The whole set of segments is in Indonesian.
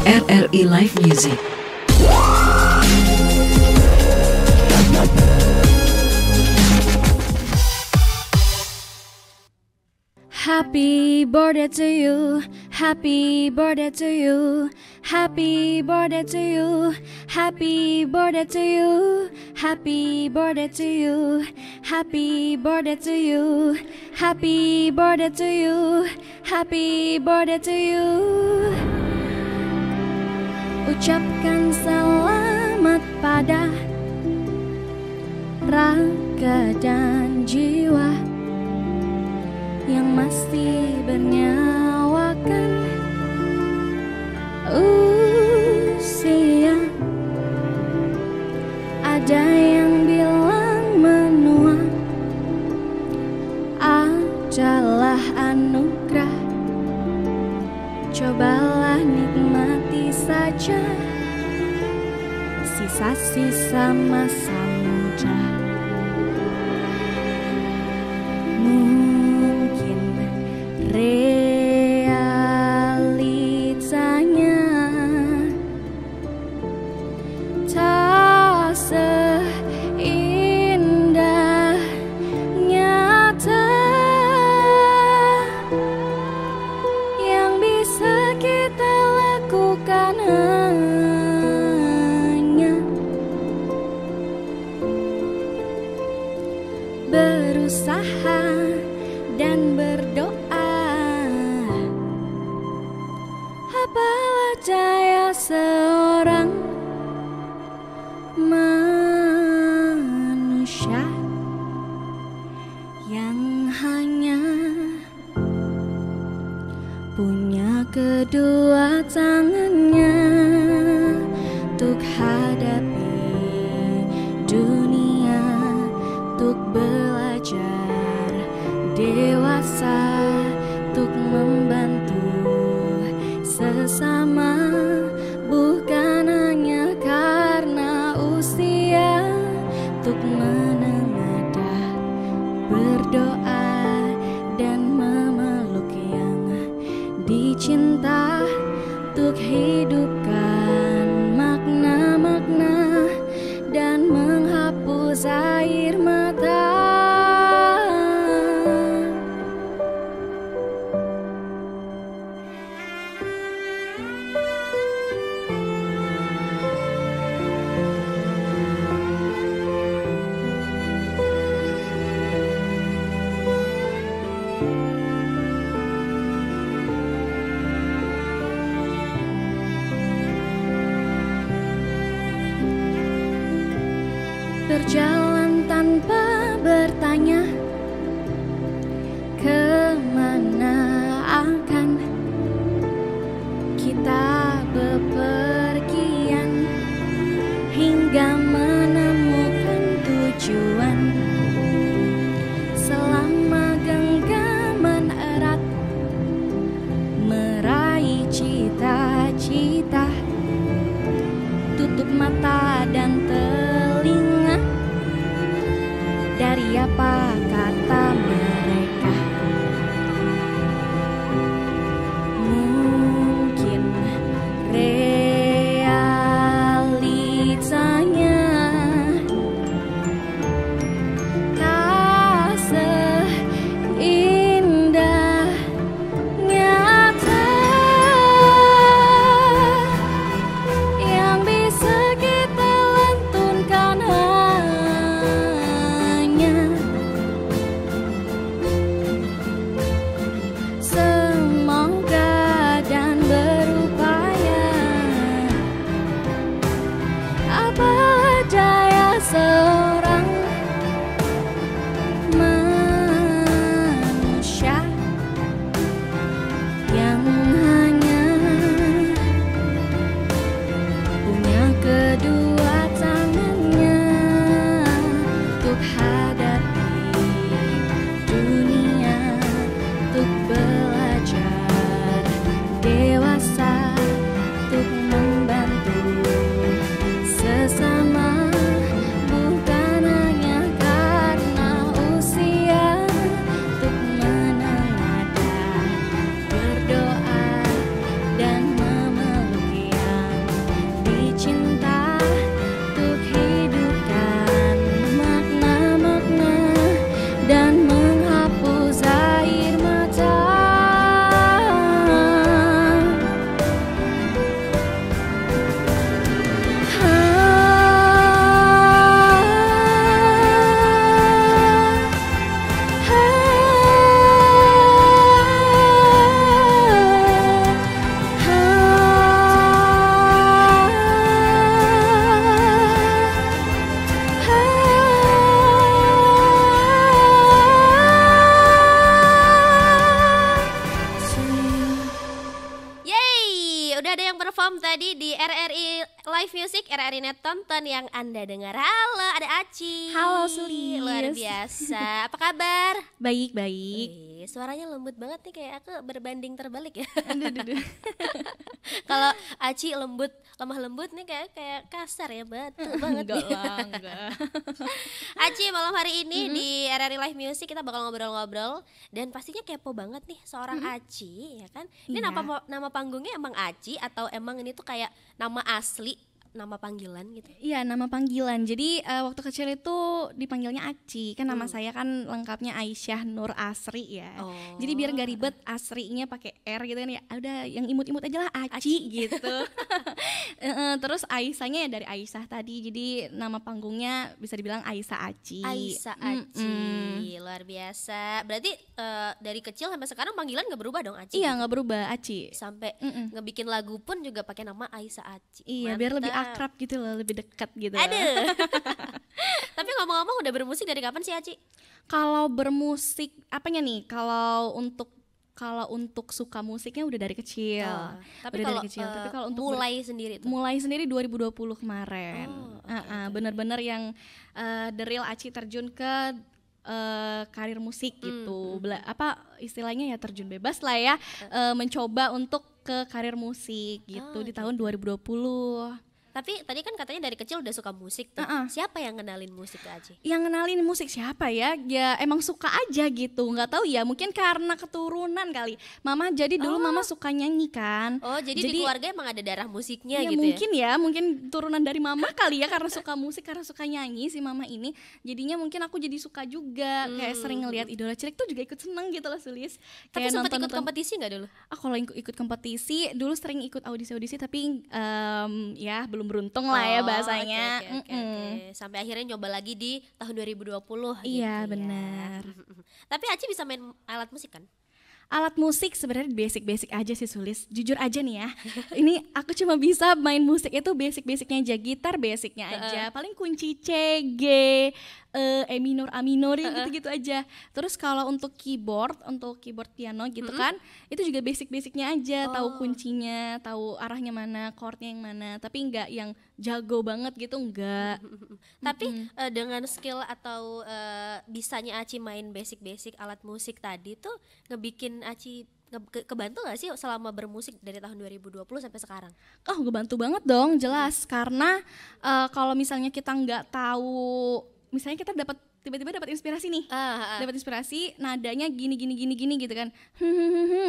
RRI Live Music. Happy birthday to you, happy birthday to you, happy birthday to you, happy birthday to you, happy birthday to you, happy birthday to you, happy birthday to you, happy birthday to you. Ucapkan selamat pada raga dan jiwa yang masih bernyawakan usia. Ada yang bilang menua adalah anugerah. Cobalah nikmati saja sisa-sisa masa muda. Realitanya tak seindah nyata yang bisa kita lakukan hanya berusaha dan berdoa. Apalah daya seorang manusia yang hanya punya kedua tangannya untuk hadapi dunia, untuk belajar dewasa, untuk membantu sesama, bukan hanya karena usia, untuk menengadah, berdoa dan memeluk yang dicinta, untuk hidupkan makna-makna dan menghapus air mata. Berjalan tanpa bertanya kemana akan kita bepergian, hingga menemukan tujuan. Selama genggaman erat meraih cita-cita, tutup mata dan telinga dari apa kata mereka. Mungkin realitanya tak seindah nyata yang bisa kita lantunkan hanya semoga dan berupaya. Apa daya seorang manusia yang hanya punya kedua tangannya untuk hadapi dunia, untuk belajar dewasa, untuk membantu sesama, bukan hanya karena usia, untuk menengadah, berdoa dan memeluk yang perform tadi di RRI Live Music, RRI Net Tonton yang Anda dengar. Halo, ada Aci. Halo Sulis. Luar biasa. Apa kabar? Baik. Suaranya lembut banget nih, kayak aku berbanding terbalik ya. Kalau Aci lemah lembut nih kayak kasar ya, batu banget. Enggak. Aci, malam hari ini di RRI Live Music kita bakal ngobrol-ngobrol dan pastinya kepo banget nih seorang Aci, ya kan? Ini nama panggungnya emang Aci atau emang ini tuh kayak nama asli, nama panggilan gitu? Iya, nama panggilan. Jadi waktu kecil itu dipanggilnya Aci. Kan nama saya kan lengkapnya Aisyah Nur Asri ya. Jadi biar gak ribet Asrinya pakai R gitu kan ya. Udah yang imut-imut aja lah Aci gitu. Terus Aisyahnya ya dari Aisyah tadi. Jadi nama panggungnya bisa dibilang Aisyah Aci. Aisyah Aci. Luar biasa. Berarti dari kecil sampai sekarang panggilan gak berubah dong, Aci? Iya, gak berubah, Aci. Sampai ngebikin lagu pun juga pakai nama Aisyah Aci. Iya, biar lebih akrab gitu loh, lebih dekat gitu. Aduh. Tapi ngomong-ngomong, udah bermusik dari kapan sih, Aci? Kalau bermusik apanya nih? Kalau untuk suka musiknya udah dari kecil. Tapi kalau untuk mulai sendiri 2020 kemarin. Bener-bener yang the real Aci terjun ke karir musik gitu. Istilahnya ya terjun bebas lah ya. Mencoba untuk ke karir musik gitu di tahun 2020. Tapi tadi kan katanya dari kecil udah suka musik tuh. Siapa yang kenalin musik ke Aci? Yang kenalin musik siapa ya? Ya emang suka aja gitu. Nggak tahu ya, mungkin karena keturunan kali. Mama dulu mama suka nyanyi kan. Jadi di keluarga emang ada darah musiknya gitu mungkin turunan dari mama kali ya, karena suka musik, karena suka nyanyi si mama ini. Jadinya mungkin aku jadi suka juga. Kayak sering ngelihat idola cilik tuh juga ikut seneng gitu loh, Sulis. Tapi sempat ikut kompetisi nggak dulu? Kalau ikut kompetisi dulu sering ikut audisi tapi ya belum beruntung lah ya bahasanya. Okay. Sampai akhirnya nyoba lagi di tahun 2020 iya gitu benar ya. Tapi Aci bisa main alat musik kan? Alat musik sebenarnya basic aja sih, Sulis. Jujur aja nih ya. Ini aku cuma bisa main musik itu basic-basicnya aja, gitar basicnya aja. Paling kunci C, G, E minor, A minor gitu-gitu aja. Terus kalau untuk keyboard piano gitu kan, itu juga basic-basicnya aja. Tahu kuncinya, tahu arahnya mana, chordnya yang mana. Tapi enggak yang jago banget gitu, enggak. Tapi dengan skill atau bisanya Aci main basic alat musik tadi tuh ngebikin Aci kebantu gak sih selama bermusik dari tahun 2020 sampai sekarang? Ngebantu banget dong, jelas. Karena kalau misalnya kita nggak tahu, misalnya kita tiba-tiba dapat inspirasi nih, dapat inspirasi nadanya gini gitu kan,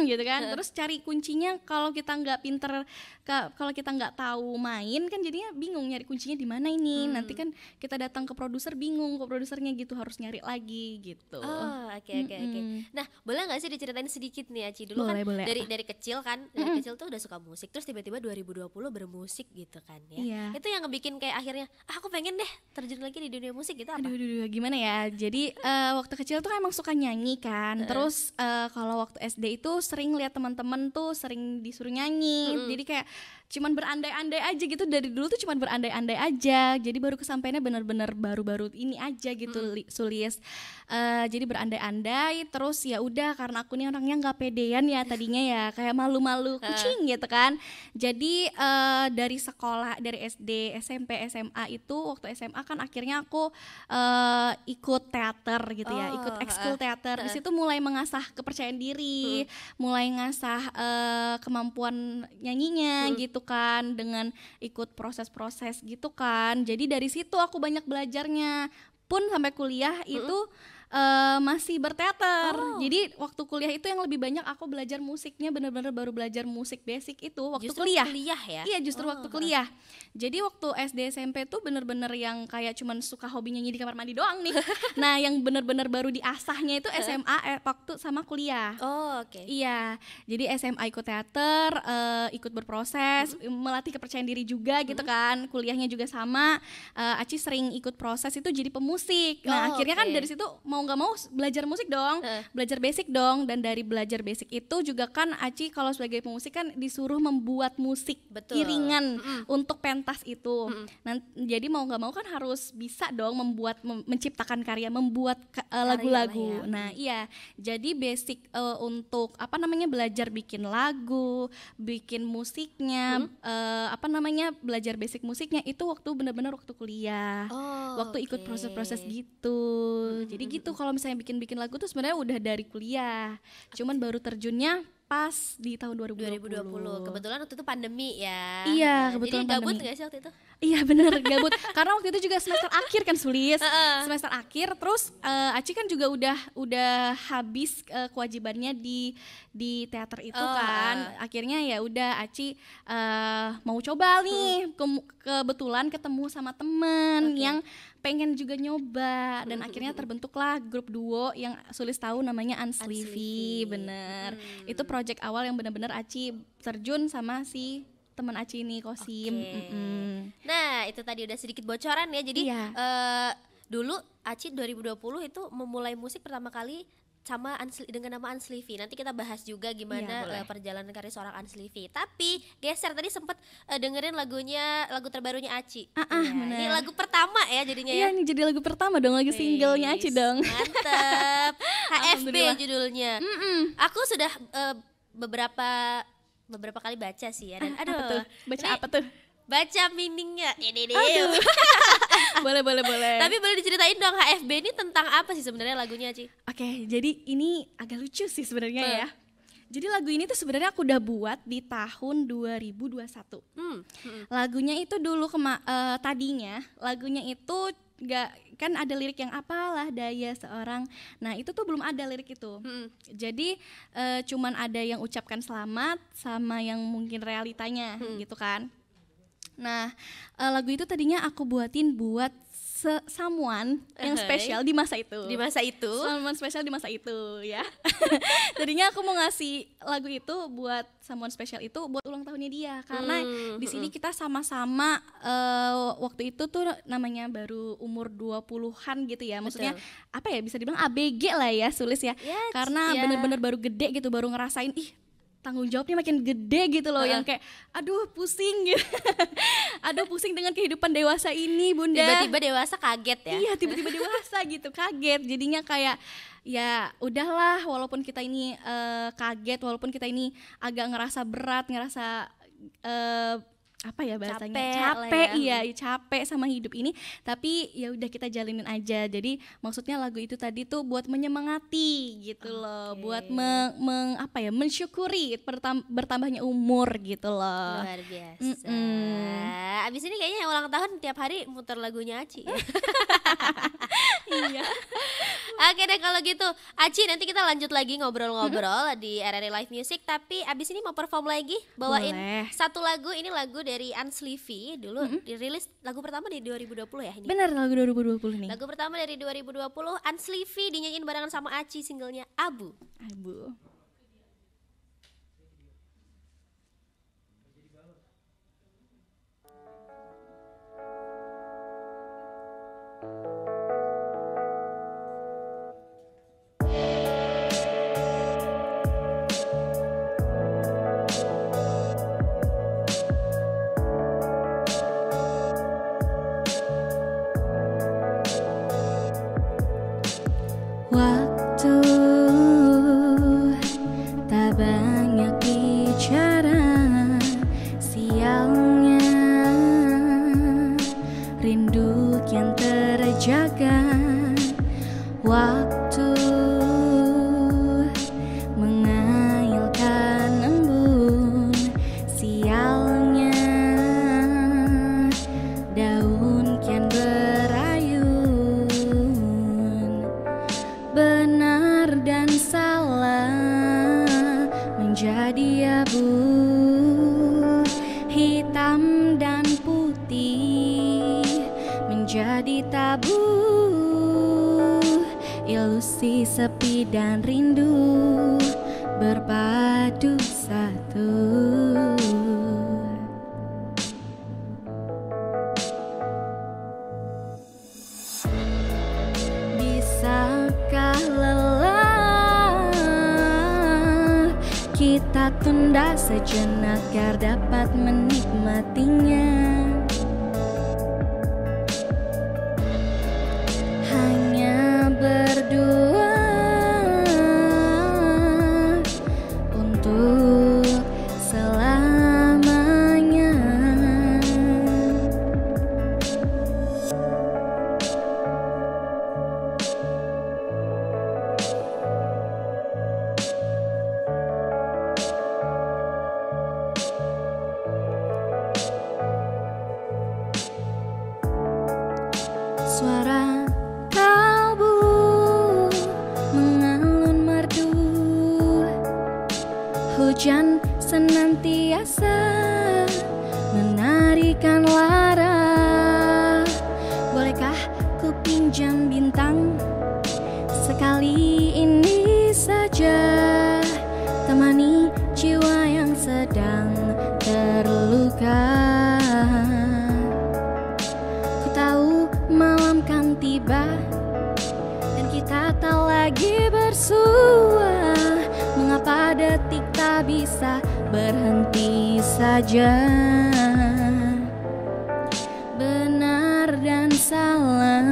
gitu kan. Terus cari kuncinya, kalau kita nggak pinter, kalau kita nggak tahu main kan jadinya bingung nyari kuncinya di mana ini. Nanti kan kita datang ke produser bingung, ke produsernya gitu harus nyari lagi gitu. Oke. Nah, boleh nggak sih diceritain sedikit nih, Aci? Dulu boleh. Dari kecil kan, dari kecil tuh udah suka musik, terus tiba-tiba 2020 bermusik gitu kan ya. Iya. Itu yang ngebikin kayak akhirnya aku pengen deh terjun lagi di dunia musik gitu apa? Aduh, gimana ya? Jadi waktu kecil tuh emang suka nyanyi kan. Terus kalau waktu SD itu sering lihat teman-teman tuh sering disuruh nyanyi. Jadi kayak cuman berandai-andai aja gitu, dari dulu tuh cuman berandai-andai aja. Jadi baru kesampaiannya benar-benar baru-baru ini aja gitu, Sulis. Jadi berandai-andai, terus ya udah, karena aku nih orangnya nggak pedean ya tadinya ya, kayak malu-malu kucing gitu kan. Jadi dari sekolah, dari SD, SMP, SMA itu, waktu SMA kan akhirnya aku ikut teater gitu ya, ikut ekskul teater. Di situ mulai mengasah kepercayaan diri, mulai ngasah kemampuan nyanyinya gitu kan, dengan ikut proses-proses gitu kan. Jadi dari situ aku banyak belajarnya. Pun sampai kuliah itu masih berteater. Jadi waktu kuliah itu yang lebih banyak aku belajar musiknya, benar-benar baru belajar musik basic itu waktu justru kuliah ya? Iya, justru waktu kuliah. Jadi waktu SD SMP tuh benar-benar yang kayak cuman suka hobi nyanyi di kamar mandi doang nih. Nah, yang benar-benar baru diasahnya itu SMA waktu sama kuliah. Iya, jadi SMA ikut teater, ikut berproses, melatih kepercayaan diri juga gitu kan. Kuliahnya juga sama, Aci sering ikut proses itu jadi pemusik. Nah, akhirnya kan dari situ mau mau nggak mau belajar musik dong, belajar basic dong. Dan dari belajar basic itu juga kan Aci kalau sebagai pemusik kan disuruh membuat musik iringan untuk pentas itu. Jadi mau nggak mau kan harus bisa dong menciptakan karya, membuat lagu-lagu. Nah iya, jadi basic untuk belajar bikin lagu, bikin musiknya, belajar basic musiknya itu waktu benar-benar waktu kuliah, waktu ikut proses-proses gitu. Jadi gitu kalau misalnya bikin lagu tuh sebenarnya udah dari kuliah, cuman baru terjunnya pas di tahun 2020. Kebetulan waktu itu pandemi ya. Iya, nah, kebetulan jadi gabut pandemi. gak sih waktu itu? Iya bener, gabut. Karena waktu itu juga semester akhir kan Sulis. Semester akhir, terus Aci kan juga udah habis kewajibannya di teater itu kan. Akhirnya ya udah Aci mau coba nih, kebetulan ketemu sama temen yang pengen juga nyoba, dan akhirnya terbentuklah grup duo yang Sulis tahu namanya Unsleevy. Bener. Itu project awal yang benar-benar Aci terjun sama si teman Aci ini, Kosim. Nah itu tadi udah sedikit bocoran ya. Jadi dulu Aci 2020 itu memulai musik pertama kali sama dengan nama Unsleevy. Nanti kita bahas juga gimana perjalanan karir seorang Unsleevy. Tapi geser, tadi sempet dengerin lagu terbarunya Aci. Ini lagu pertama ya jadinya ya. Iya, ini jadi lagu pertama dong, lagu singlenya Aci dong. Mantep. HFB judulnya. Aku sudah beberapa kali baca sih ya, dan Baca apa tuh? Baca meaningnya. Aduh. boleh. Tapi boleh diceritain dong, HFB ini tentang apa sih sebenarnya lagunya, Ci? Oke, jadi ini agak lucu sih sebenarnya ya. Jadi lagu ini tuh sebenarnya aku udah buat di tahun 2021. Lagunya itu dulu tadinya lagunya itu kan ada lirik yang apalah daya seorang. Nah itu tuh belum ada lirik itu. Jadi cuman ada yang ucapkan selamat sama yang mungkin realitanya gitu kan. Nah lagu itu tadinya aku buatin buat someone yang spesial di masa itu. Someone spesial di masa itu ya. Tadinya aku mau ngasih lagu itu buat someone spesial itu buat ulang tahunnya dia, karena di sini kita sama-sama waktu itu tuh namanya baru umur 20-an gitu ya. Maksudnya apa ya, bisa dibilang ABG lah ya Sulis ya. Karena bener-bener baru gede gitu, baru ngerasain tanggung jawabnya makin gede gitu loh, yang kayak aduh pusing gitu. Aduh pusing dengan kehidupan dewasa ini Bunda. Tiba-tiba dewasa kaget ya. Iya, tiba-tiba dewasa gitu, kaget. Jadinya kayak ya udahlah, walaupun kita ini kaget, walaupun kita ini agak ngerasa berat, ngerasa apa ya bahasanya, capek sama hidup ini, tapi ya udah kita jalanin aja. Jadi maksudnya lagu itu tadi tuh buat menyemangati gitu loh, buat mensyukuri bertambahnya umur gitu loh. Luar biasa. Abis ini kayaknya yang ulang tahun tiap hari muter lagunya Aci. Iya. Oke deh kalau gitu, Aci nanti kita lanjut lagi ngobrol-ngobrol di RRI Live Music. Tapi abis ini mau perform lagi, bawain satu lagu. Ini lagu dari Unsleevy, dulu dirilis lagu pertama di 2020 ya ini. Benar, lagu 2020 nih. Lagu pertama dari 2020, Unsleevy dinyanyiin barengan sama Aci, singlenya Abu. Waktu tak banyak bicara, sialnya rindu yang terjaga. Waktu mengayalkan embun, sialnya daun kian berayun. Benar dan salah menjadi abu, hitam dan putih menjadi tabu. Ilusi, sepi dan rindu berpadu satu. Bisakah kita tunda sejenak agar dapat menikmatinya. Hanya berdua untuk selamanya. Suara kalbu mengalun merdu, hujan senantiasa menarikan lara. Bolehkah ku pinjam bintang sekali ini saja, temani jiwa yang sedang terluka. Ku tahu malam kan tiba dan kita tak lagi bersua. Mengapa detik tak bisa berhenti saja? Benar dan salah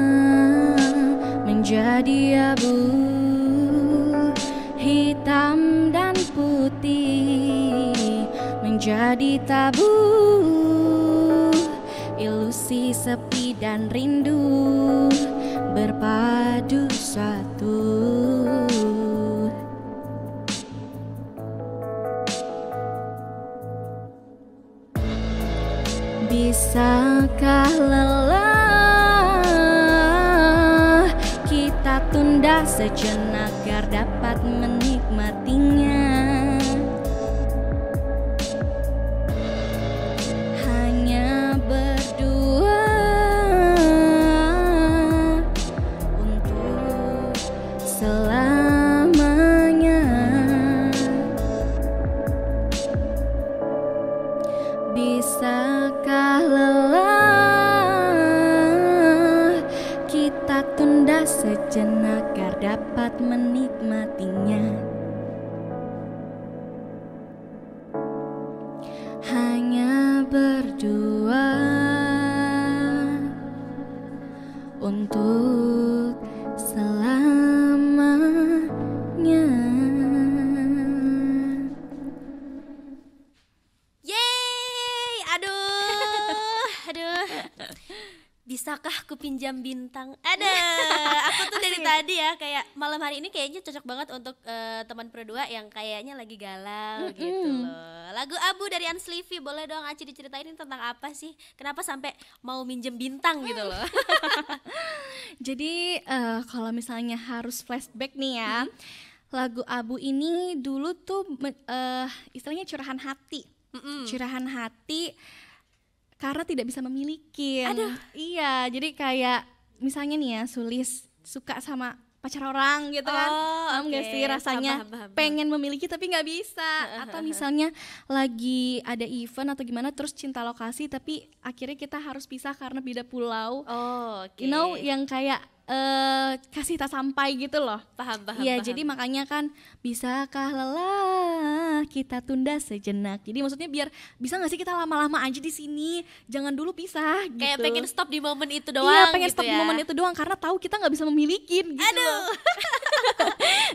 menjadi abu, hitam dan putih menjadi tabu. Ilusi, sepi dan rindu berpadu satu. Bisakah lelah kita tunda sejenak agar dapat menikmatinya? Hanya berdua untuk selamanya. Bisakah lelah kita tunda sejenak agar dapat menikmatinya? Hanya berdua untuk selamanya. Yeay, aduh. Bisakah ku pinjam bintang? Ada. Aku tuh dari tadi ya kayak malam hari ini kayaknya cocok banget untuk teman berdua yang kayaknya lagi galau gitu loh. Lagu Abu dari Anslivi, boleh dong Aci diceritain ini tentang apa sih? Kenapa sampai mau minjem bintang gitu loh? Jadi kalau misalnya harus flashback nih ya, lagu Abu ini dulu tuh istilahnya curahan hati. Curahan hati karena tidak bisa memiliki. Aduh. Iya, jadi kayak misalnya nih ya, Sulis suka sama pacar orang gitu kan. Paham gak sih rasanya paham. pengen memiliki tapi nggak bisa. Atau misalnya lagi ada event atau gimana terus cinta lokasi tapi akhirnya kita harus pisah karena beda pulau. You know, yang kayak kasih tak sampai gitu loh. Paham. Iya, jadi makanya kan bisakah lelah kita tunda sejenak. Jadi maksudnya biar bisa nggak sih kita lama-lama aja di sini, jangan dulu pisah gitu. Kayak pengen stop di momen itu doang. Iya, pengen gitu stop ya. di momen itu doang karena tahu kita nggak bisa memiliki gitu. Aduh.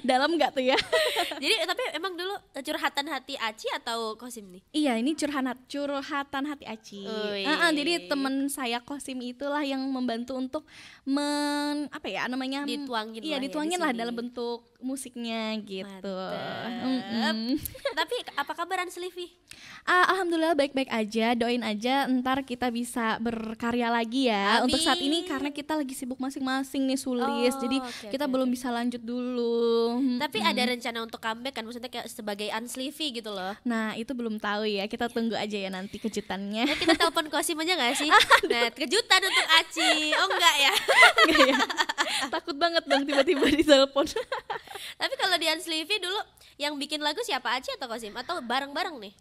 Dalam nggak tuh ya? Jadi tapi emang dulu curhatan hati Aci atau Kosim nih? Iya, ini curhatan hati Aci. Jadi teman saya Kosim itulah yang membantu untuk Dituangin dituangin lah lah dalam bentuk musiknya gitu. Tapi apa kabar Anslivi? Alhamdulillah baik-baik aja, doain aja ntar kita bisa berkarya lagi ya. Amin. Untuk saat ini karena kita lagi sibuk masing-masing nih Sulis, jadi kita belum bisa lanjut dulu. Tapi ada rencana untuk comeback kan, maksudnya kayak sebagai Anslivi gitu loh. Nah itu belum tahu ya, kita tunggu aja ya nanti kejutannya. Nah, kita telepon Kosim aja gak sih? Nah, kejutan untuk Aci. Oh enggak ya? Enggak ya? Takut banget dong tiba-tiba ditelepon. Tapi kalau di Anslivi dulu yang bikin lagu siapa, Aci atau Kosim? Atau bareng-bareng nih?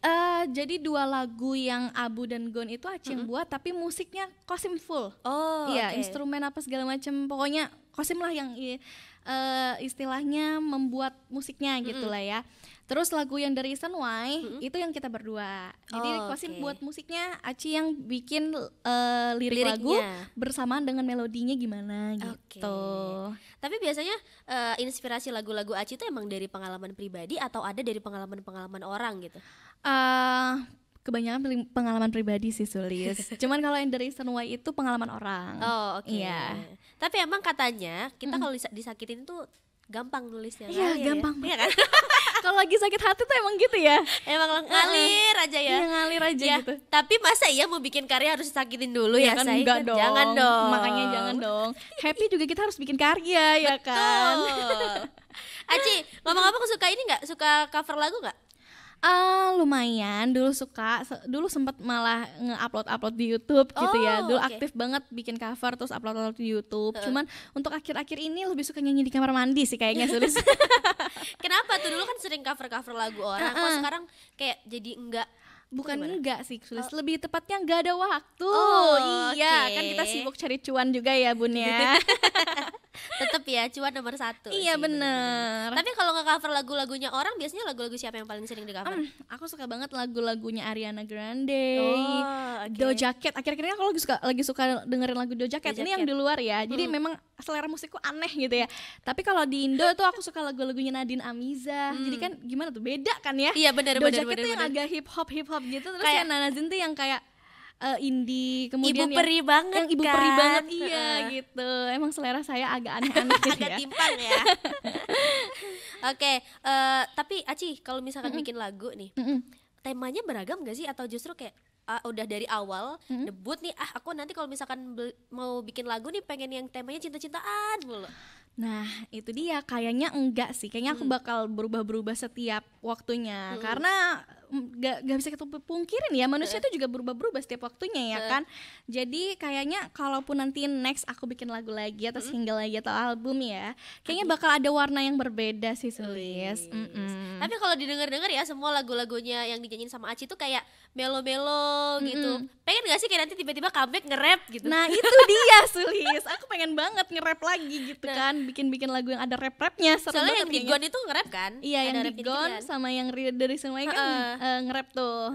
Jadi 2 lagu yang Abu dan Gon itu Aci yang buat, tapi musiknya Kosim full. Iya, instrumen apa segala macam, pokoknya Kosim lah yang istilahnya membuat musiknya gitu lah ya. Terus lagu yang The Reason Why itu yang kita berdua. Jadi pasti buat musiknya Aci yang bikin lirik lagu bersamaan dengan melodinya gimana gitu. Tapi biasanya inspirasi lagu-lagu Aci itu emang dari pengalaman pribadi atau ada dari pengalaman-pengalaman orang gitu? Kebanyakan pengalaman pribadi sih Sulis. Cuman kalau yang The Reason Why itu pengalaman orang. Iya. Tapi emang katanya kita kalau disakitin tuh gampang nulisnya. Iya, gampang. Iya kan? Kalau lagi sakit hati tuh emang gitu ya. Emang ngalir aja ya. Iya, ngalir aja gitu. Tapi masa iya mau bikin karya harus disakitin dulu ya, kan? Say? Enggak dong. Jangan dong. Makanya jangan dong. Happy juga kita harus bikin karya ya kan. Aci, ngomong-ngomong suka ini nggak? Suka cover lagu nggak? Lumayan, dulu sempat malah nge-upload di YouTube gitu ya. Dulu aktif banget bikin cover terus upload di YouTube. Cuman untuk akhir-akhir ini lebih suka nyanyi di kamar mandi sih kayaknya Sulis. Kenapa tuh? Dulu kan sering cover lagu orang. Kok sekarang kayak jadi enggak? Bukan enggak sih Sulis, lebih tepatnya enggak ada waktu. Iya, kan kita sibuk cari cuan juga ya Bun ya. Tetep ya, cuan nomor 1. Iya bener. Tapi kalau nge-cover lagu-lagunya orang, biasanya lagu-lagu siapa yang paling sering di-cover? Aku suka banget lagu-lagunya Ariana Grande, Doja Cat. Akhir-akhir ini aku lagi suka dengerin lagu Doja Cat. Ini yang di luar ya. Jadi memang selera musikku aneh gitu ya. Tapi kalau di Indo tuh aku suka lagu-lagunya Nadine Amiza. Jadi kan gimana tuh, beda kan ya? Iya benar. Doja Cat tuh yang agak hip hop gitu. Terus kayak Nana Zin tuh yang kayak indie, kemudian ibu peri banget yang ibu peri banget gitu. Emang selera saya agak aneh-aneh gitu agak timpang ya. Oke, tapi Aci kalau misalkan bikin lagu nih, temanya beragam gak sih atau justru kayak udah dari awal debut nih, aku nanti kalau misalkan mau bikin lagu nih pengen yang temanya cinta-cintaan mulu. Nah itu dia, kayaknya enggak sih, kayaknya aku bakal berubah-berubah setiap waktunya karena gak bisa kita pungkirin ya, manusia itu juga berubah-berubah setiap waktunya ya kan. Jadi kayaknya kalaupun nanti next aku bikin lagu lagi atau single lagi atau album ya, kayaknya bakal ada warna yang berbeda sih Sulis. Tapi kalau didengar-dengar ya semua lagu-lagunya yang dinyanyiin sama Aci tuh kayak melo-melo gitu. Pengen gak sih kayak nanti tiba-tiba comeback nge-rap gitu? Nah itu dia Sulis, aku pengen banget nge-rap lagi gitu kan, bikin lagu yang ada rap-rapnya. Soalnya yang di Gone itu nge-rap kan? Iya, yang di Gone sama yang dari semuanya kan nge-rap tuh.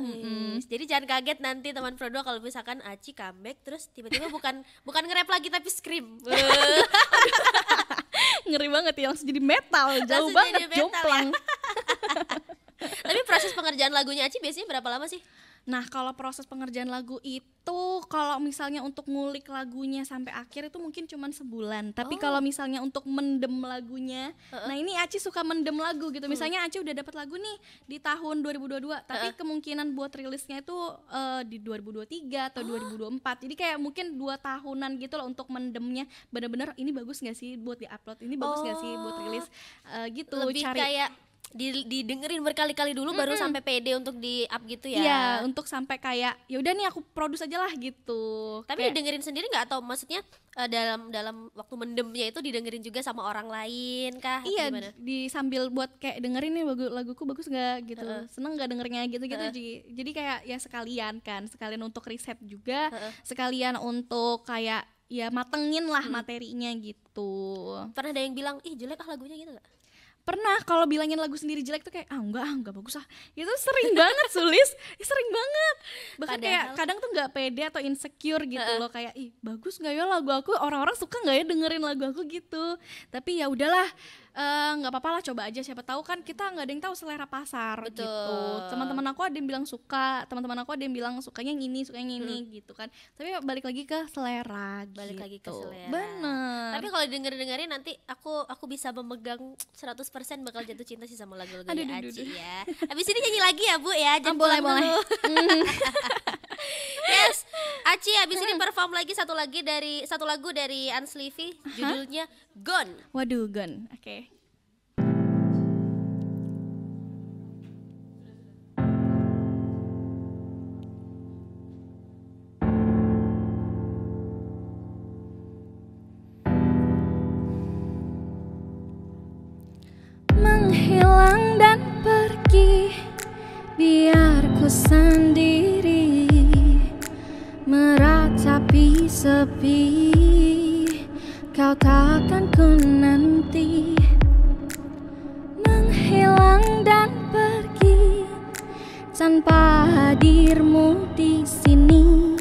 Jadi jangan kaget nanti teman Frodo kalau misalkan Aci comeback terus tiba-tiba bukan nge-rap lagi tapi scream. Ngeri banget ya, langsung jadi metal, jauh banget, jomplang. Tapi proses pengerjaan lagunya Aci biasanya berapa lama sih? Nah kalau proses pengerjaan lagu itu, kalau misalnya untuk ngulik lagunya sampai akhir itu mungkin cuma sebulan. Tapi kalau misalnya untuk mendem lagunya, nah ini Aci suka mendem lagu gitu. Misalnya Aci udah dapat lagu nih di tahun 2022, tapi kemungkinan buat rilisnya itu di 2023 atau 2024. Jadi kayak mungkin 2 tahunan gitu loh untuk mendemnya. Bener-bener ini bagus gak sih buat di-upload, ini bagus gak sih buat rilis gitu. Lebih cari kayak didengerin berkali-kali dulu baru sampai pede untuk di up gitu ya. Iya, untuk sampai kayak ya udah nih aku produce aja lah gitu. Tapi kayak didengerin sendiri nggak, atau maksudnya dalam waktu mendemnya itu didengerin juga sama orang lain kah? Iya, gimana? sambil buat kayak dengerin nih laguku bagus nggak gitu, seneng nggak dengernya gitu. Jadi kayak ya sekalian untuk riset juga, sekalian untuk kayak ya matengin lah materinya gitu. Pernah ada yang bilang ih jelek lagunya gitu nggak? Pernah, kalau bilangin lagu sendiri jelek tuh kayak enggak bagus itu sering banget Sulis, sering banget. Bahkan kayak kadang tuh nggak pede atau insecure gitu loh, kayak ih bagus nggak ya lagu aku, orang-orang suka nggak ya dengerin lagu aku gitu. Tapi ya udahlah, nggak apa-apa lah, coba aja, siapa tahu kan kita nggak ada yang tahu selera pasar. Betul. Gitu. Teman-teman aku ada yang bilang suka, teman-teman aku ada yang bilang sukanya yang ini gitu kan. Tapi balik lagi ke selera. Balik lagi ke selera. Bener. Tapi kalau dengerin nanti aku bisa memegang 100% bakal jatuh cinta sih sama lagu-lagunya Aci ya. Abis ini nyanyi lagi ya Bu ya. Boleh. Yes, Aci abis ini perform lagi satu lagu dari Unsleevy, judulnya Gone. Waduh, Gone. Oke. Menghilang dan pergi, biar ku sendiri meratapi sepi. Kau takkan ku nanti. Menghilang dan pergi, Tanpa hadirmu di sini,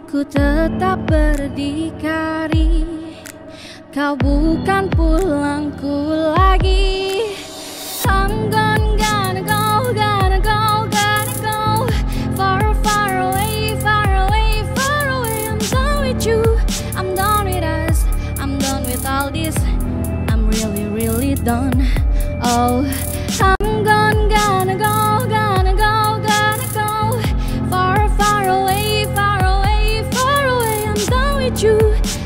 ku tetap berdikari. Kau bukan pulangku lagi. I'm gonna go, gonna go, gonna go far, far away, far away, far away. I'm done with you, I'm done with us, I'm done with all this. I'm really, really done. Oh, I'm gonna go, gonna go, gonna go far, far away, far away, far away. I'm done with you,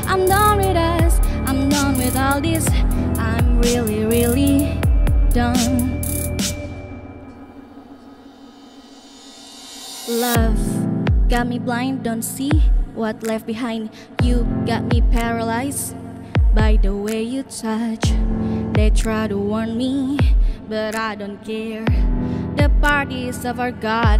I'm done with us, I'm done with all this. I'm really, really done. Love got me blind, don't see what left behind. You got me paralyzed by the way you touch. They try to warn me, but I don't care. The parties of our God,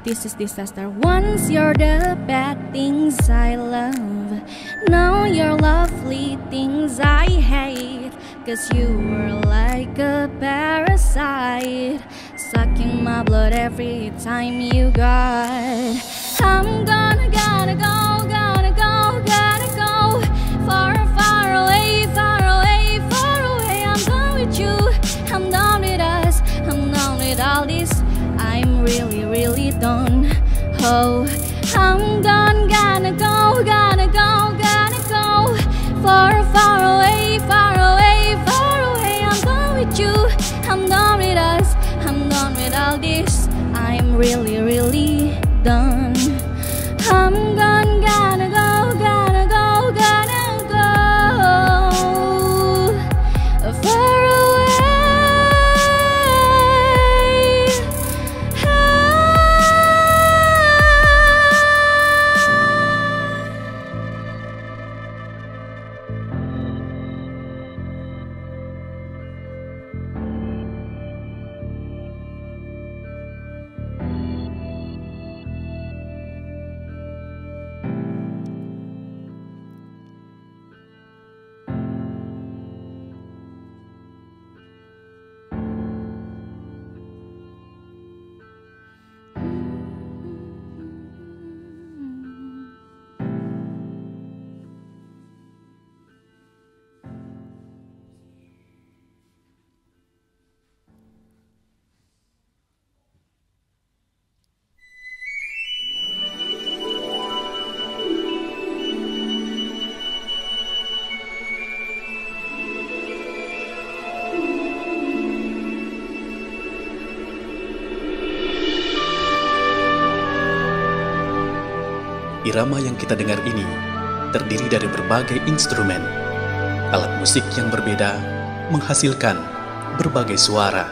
this is disaster. Once you're the bad things I love, now you're lovely things I hate. Cause you were like a parasite, sucking my blood every time you got. I'm gonna go, gonna go, gonna go far, far away, far away, far away. I'm done with you, I'm done with us, I'm done with all this. I'm really, really done. Oh, I'm gonna go, gonna go, gonna go far, far away, far away, far away. I'm done with you, I'm done with us, I'm done with all this. I'm really, really done. I'm gonna go, gonna go, gonna go far away. Irama yang kita dengar ini terdiri dari berbagai instrumen. Alat musik yang berbeda menghasilkan berbagai suara.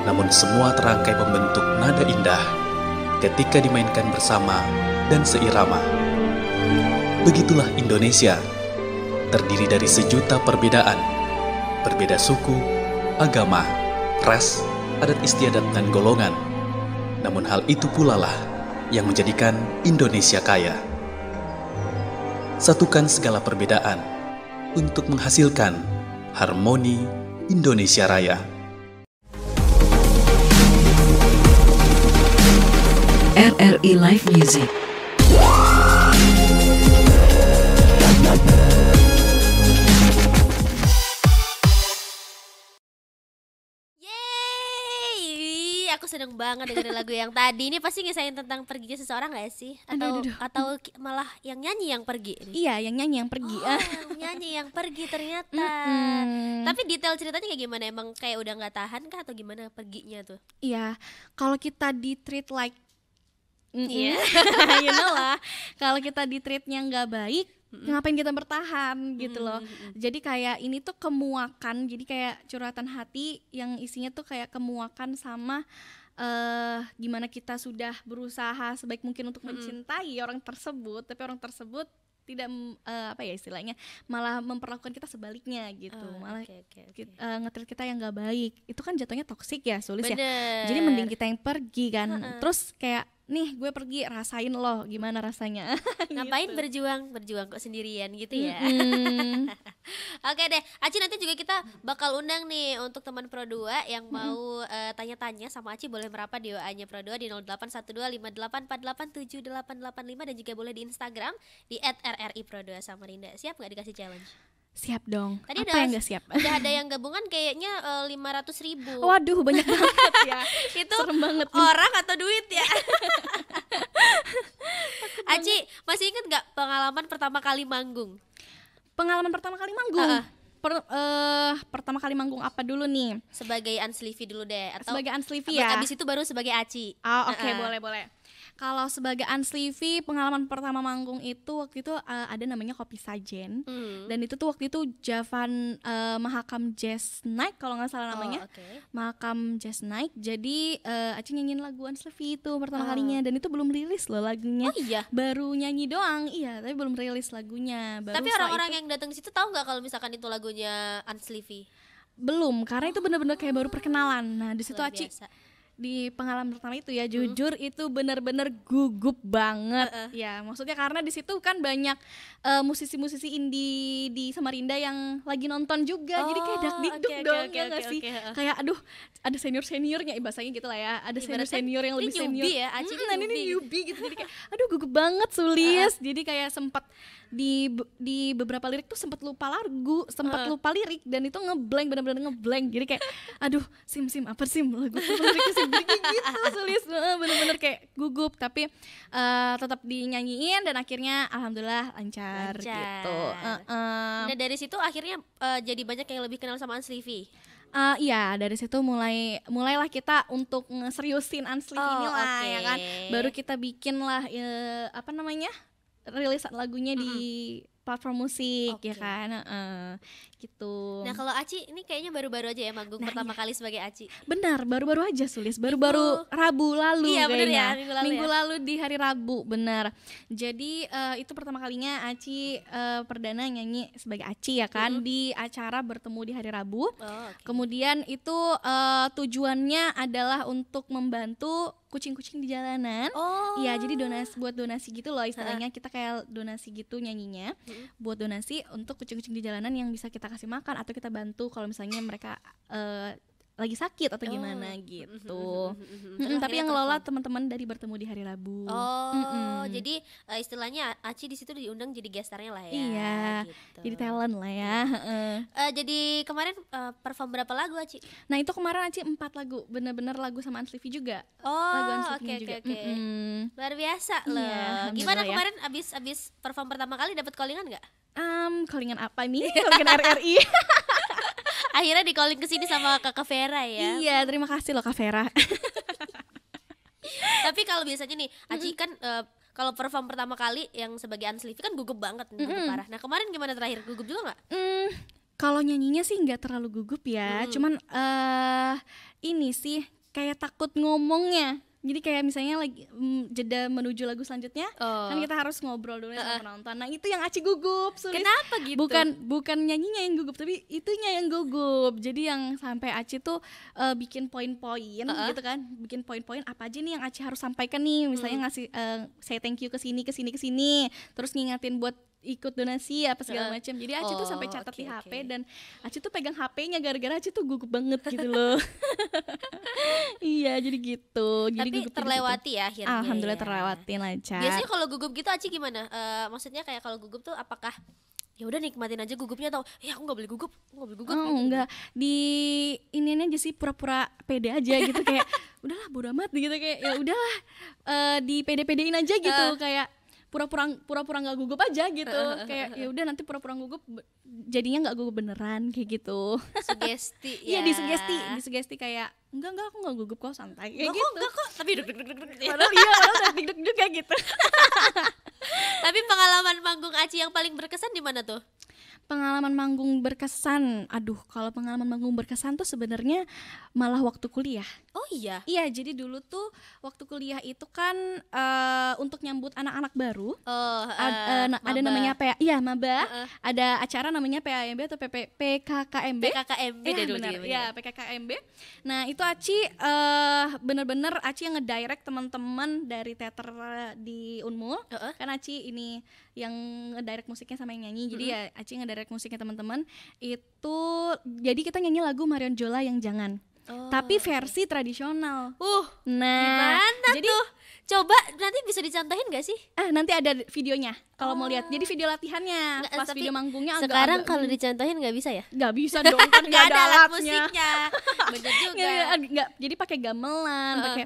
Namun semua terangkai membentuk nada indah ketika dimainkan bersama dan seirama. Begitulah Indonesia, terdiri dari sejuta perbedaan. Berbeda suku, agama, ras, adat istiadat dan golongan. Namun hal itu pula lah yang menjadikan Indonesia kaya. Satukan segala perbedaan untuk menghasilkan harmoni Indonesia Raya. RRI Live Music. Aku seneng banget dengerin lagu yang tadi. Ini pasti ngisahin tentang perginya seseorang gak sih? Atau malah yang nyanyi yang pergi nih? Iya, yang nyanyi yang pergi. Yang nyanyi yang pergi ternyata. Tapi detail ceritanya kayak gimana? Emang kayak udah gak tahan kah atau gimana perginya tuh? Iya, kalau kita di treat like Iya. you know lah, kalau kita di treatnya nggak baik, ngapain kita bertahan gitu loh. Jadi kayak ini tuh kemuakan, jadi kayak curhatan hati yang isinya tuh kayak kemuakan sama gimana kita sudah berusaha sebaik mungkin untuk mencintai orang tersebut, tapi orang tersebut tidak apa ya istilahnya, malah memperlakukan kita sebaliknya gitu, malah nge-treat kita yang nggak baik. Itu kan jatuhnya toksik ya, Sulis ya. Jadi mending kita yang pergi kan. Terus kayak nih gue pergi, rasain loh gimana rasanya. Ngapain Gitu. berjuang kok sendirian gitu ya. Oke deh, Aci nanti juga kita bakal undang nih untuk teman Pro 2 yang mau tanya-tanya sama Aci, boleh merapat di WA-nya Pro 2 di 081258487885 dan juga boleh di Instagram di @rripro2 Samarinda. Siap nggak dikasih challenge? Siap dong. Tadi Apa yang gak siap? Udah ada yang gabungan kayaknya 500.000. Waduh, banyak banget ya. Itu serem banget nih. orang atau duit ya? Aci masih inget nggak pengalaman pertama kali manggung? Pengalaman pertama kali manggung. Heeh. Pertama kali manggung apa dulu nih? Sebagai Unsleevy dulu deh, atau Sebagai Unsleevy ya. abis itu baru sebagai Aci. Oh, oke, boleh. Kalau sebagai Unsleevy, pengalaman pertama manggung itu waktu itu ada namanya Kopi Sajen. Dan itu tuh waktu itu Javan Mahakam Jazz Night kalau nggak salah namanya. Oke. Mahakam Jazz Night. Jadi Aci nyanyiin lagu Unsleevy itu pertama kalinya, dan itu belum rilis loh lagunya. Oh iya. Baru nyanyi doang, iya, tapi belum rilis lagunya. Baru Tapi setelah orang-orang itu- yang datang ke situ tahu nggak kalau misalkan itu lagunya Unsleevy? belum, karena itu bener-bener kayak baru perkenalan. Nah di situ Luar Aci biasa. di pengalaman pertama itu ya, jujur itu benar-benar gugup banget. Ya maksudnya karena di situ kan banyak musisi-musisi indie di Samarinda yang lagi nonton juga, jadi kayak dakdikduk oke, dong, oke, ya nggak oke, sih? oke. Kayak aduh, ada seniornya, bahasanya gitu lah ya, ada Ibaratnya senior yang lebih ini senior. newbie ya, Aci ini Nah, ini newbie gitu. newbie gitu, jadi kayak aduh gugup banget Sulis. Jadi kayak sempat di beberapa lirik tuh sempat lupa lagu, sempat lupa lirik, dan itu ngeblank, benar-benar ngeblank. Jadi kayak aduh, sim apa sim lagu liriknya sim, jadi kayak gitu Sulis. Bener-bener kayak gugup, tapi tetap dinyanyiin dan akhirnya alhamdulillah lancar. Gitu. Nah dari situ akhirnya jadi banyak yang lebih kenal sama Unsleevy. Iya, dari situ mulailah kita untuk ngeseriusin Unsleevy ini lah, oke. ya kan. Baru kita bikin lah apa namanya, rilisan lagunya di platform musik, ya Oke. kan. Gitu. Nah kalau Aci ini kayaknya baru-baru aja ya manggung pertama kali sebagai Aci. Benar, baru-baru aja Sulis, baru-baru Rabu lalu Iya, bener kayaknya. ya, minggu lalu ya. di hari Rabu, benar. Jadi itu pertama kalinya Aci perdana nyanyi sebagai Aci ya kan, di acara Bertemu di Hari Rabu. Oh, oke. Kemudian itu tujuannya adalah untuk membantu kucing-kucing di jalanan. Oh. Iya, jadi buat donasi gitu loh istilahnya, kita kayak donasi gitu nyanyinya. Buat donasi untuk kucing-kucing di jalanan yang bisa kita kasih makan atau kita bantu kalau misalnya mereka lagi sakit atau gimana gitu. Terus Tapi akhirnya yang ngelola teman-teman dari Bertemu di Hari Rabu. Oh, jadi istilahnya Aci di situ diundang jadi gestarnya lah ya. Iya, Gitu. jadi talent lah ya. Jadi kemarin perform berapa lagu Aci? Nah itu kemarin Aci 4 lagu, bener-bener lagu sama Unsleevy juga. Lagu Oh, Unsleevy-nya oke juga. oke. Luar biasa Iya, loh. alhamdulillah Gimana ya. kemarin abis perform pertama kali dapat callingan nggak? Callingan apa nih? Callingan RRI. Akhirnya di calling ke sini sama Kakak Vera ya. Iya, terima kasih loh Kak Vera. Tapi kalau biasanya nih, Aci kan kalau perform pertama kali yang sebagai Unsleevy kan gugup banget, gugup parah. Nah kemarin gimana terakhir, gugup juga nggak? Kalau nyanyinya sih nggak terlalu gugup ya, cuman ini sih kayak takut ngomongnya. Jadi kayak misalnya lagi jeda menuju lagu selanjutnya, kan kita harus ngobrol dulu sama penonton. Nah itu yang Aci gugup. Sulis. Kenapa gitu? Bukan nyanyinya yang gugup, tapi itunya yang gugup. Jadi yang sampai Aci tuh bikin poin-poin gitu kan, bikin poin-poin apa aja nih yang Aci harus sampaikan nih. Misalnya ngasih say thank you ke sini, terus ngingatin buat ikut donasi apa segala macam. Jadi Aci tuh sampai catat oke, di HP oke. dan Aci tuh pegang HP-nya gara-gara Aci tuh gugup banget gitu loh. Iya, jadi gitu. Jadi Tapi gugup terlewati ya akhirnya. Alhamdulillah ya. terlewatin lancar. Biasanya kalau gugup gitu Aci gimana? Maksudnya kayak kalau gugup tuh apakah ya udah nikmatin aja gugupnya atau ya aku nggak boleh gugup, Oh, enggak, di ini aja sih pura-pura pede aja gitu kayak udahlah bodo amat gitu, kayak ya udahlah di pede-pedein aja gitu, kayak pura-pura nggak gugup aja gitu, kayak ya udah nanti pura-pura gugup jadinya nggak gugup beneran kayak gitu. Sugesti Iya, ya. disugesti kayak enggak aku nggak gugup kok, santai kayak Enggak gitu. kok, enggak kok, tapi deg Padahal iya, padahal deg-deg juga gitu. Tapi pengalaman manggung Aci yang paling berkesan di mana tuh? Pengalaman manggung berkesan, aduh kalau pengalaman manggung berkesan tuh sebenarnya malah waktu kuliah. Oh iya. Iya, jadi dulu tuh waktu kuliah itu kan untuk nyambut anak-anak baru. Ada namanya maba. Ada acara namanya PAMB atau PKKMB. PKKMB deh dulu benar. dia. Ya, PKKMB. Nah, itu Aci bener-bener Aci yang ngedirect teman-teman dari teater di Unmul. Kan Aci ini yang ngedirect musiknya sama yang nyanyi. Jadi ya Aci ngedirect musiknya teman-teman. Itu jadi kita nyanyi lagu Marion Jola yang Jangan. Tapi versi tradisional. Gimana jadi, tuh? Coba nanti bisa dicontohin gak sih? Nanti ada videonya kalau mau lihat. Jadi video latihannya, pas video manggungnya sekarang kalau dicontohin nggak bisa ya? Nggak bisa dong, kan nggak ada alat alatnya. musiknya. Bener juga. Nggak, jadi pakai gamelan, pakai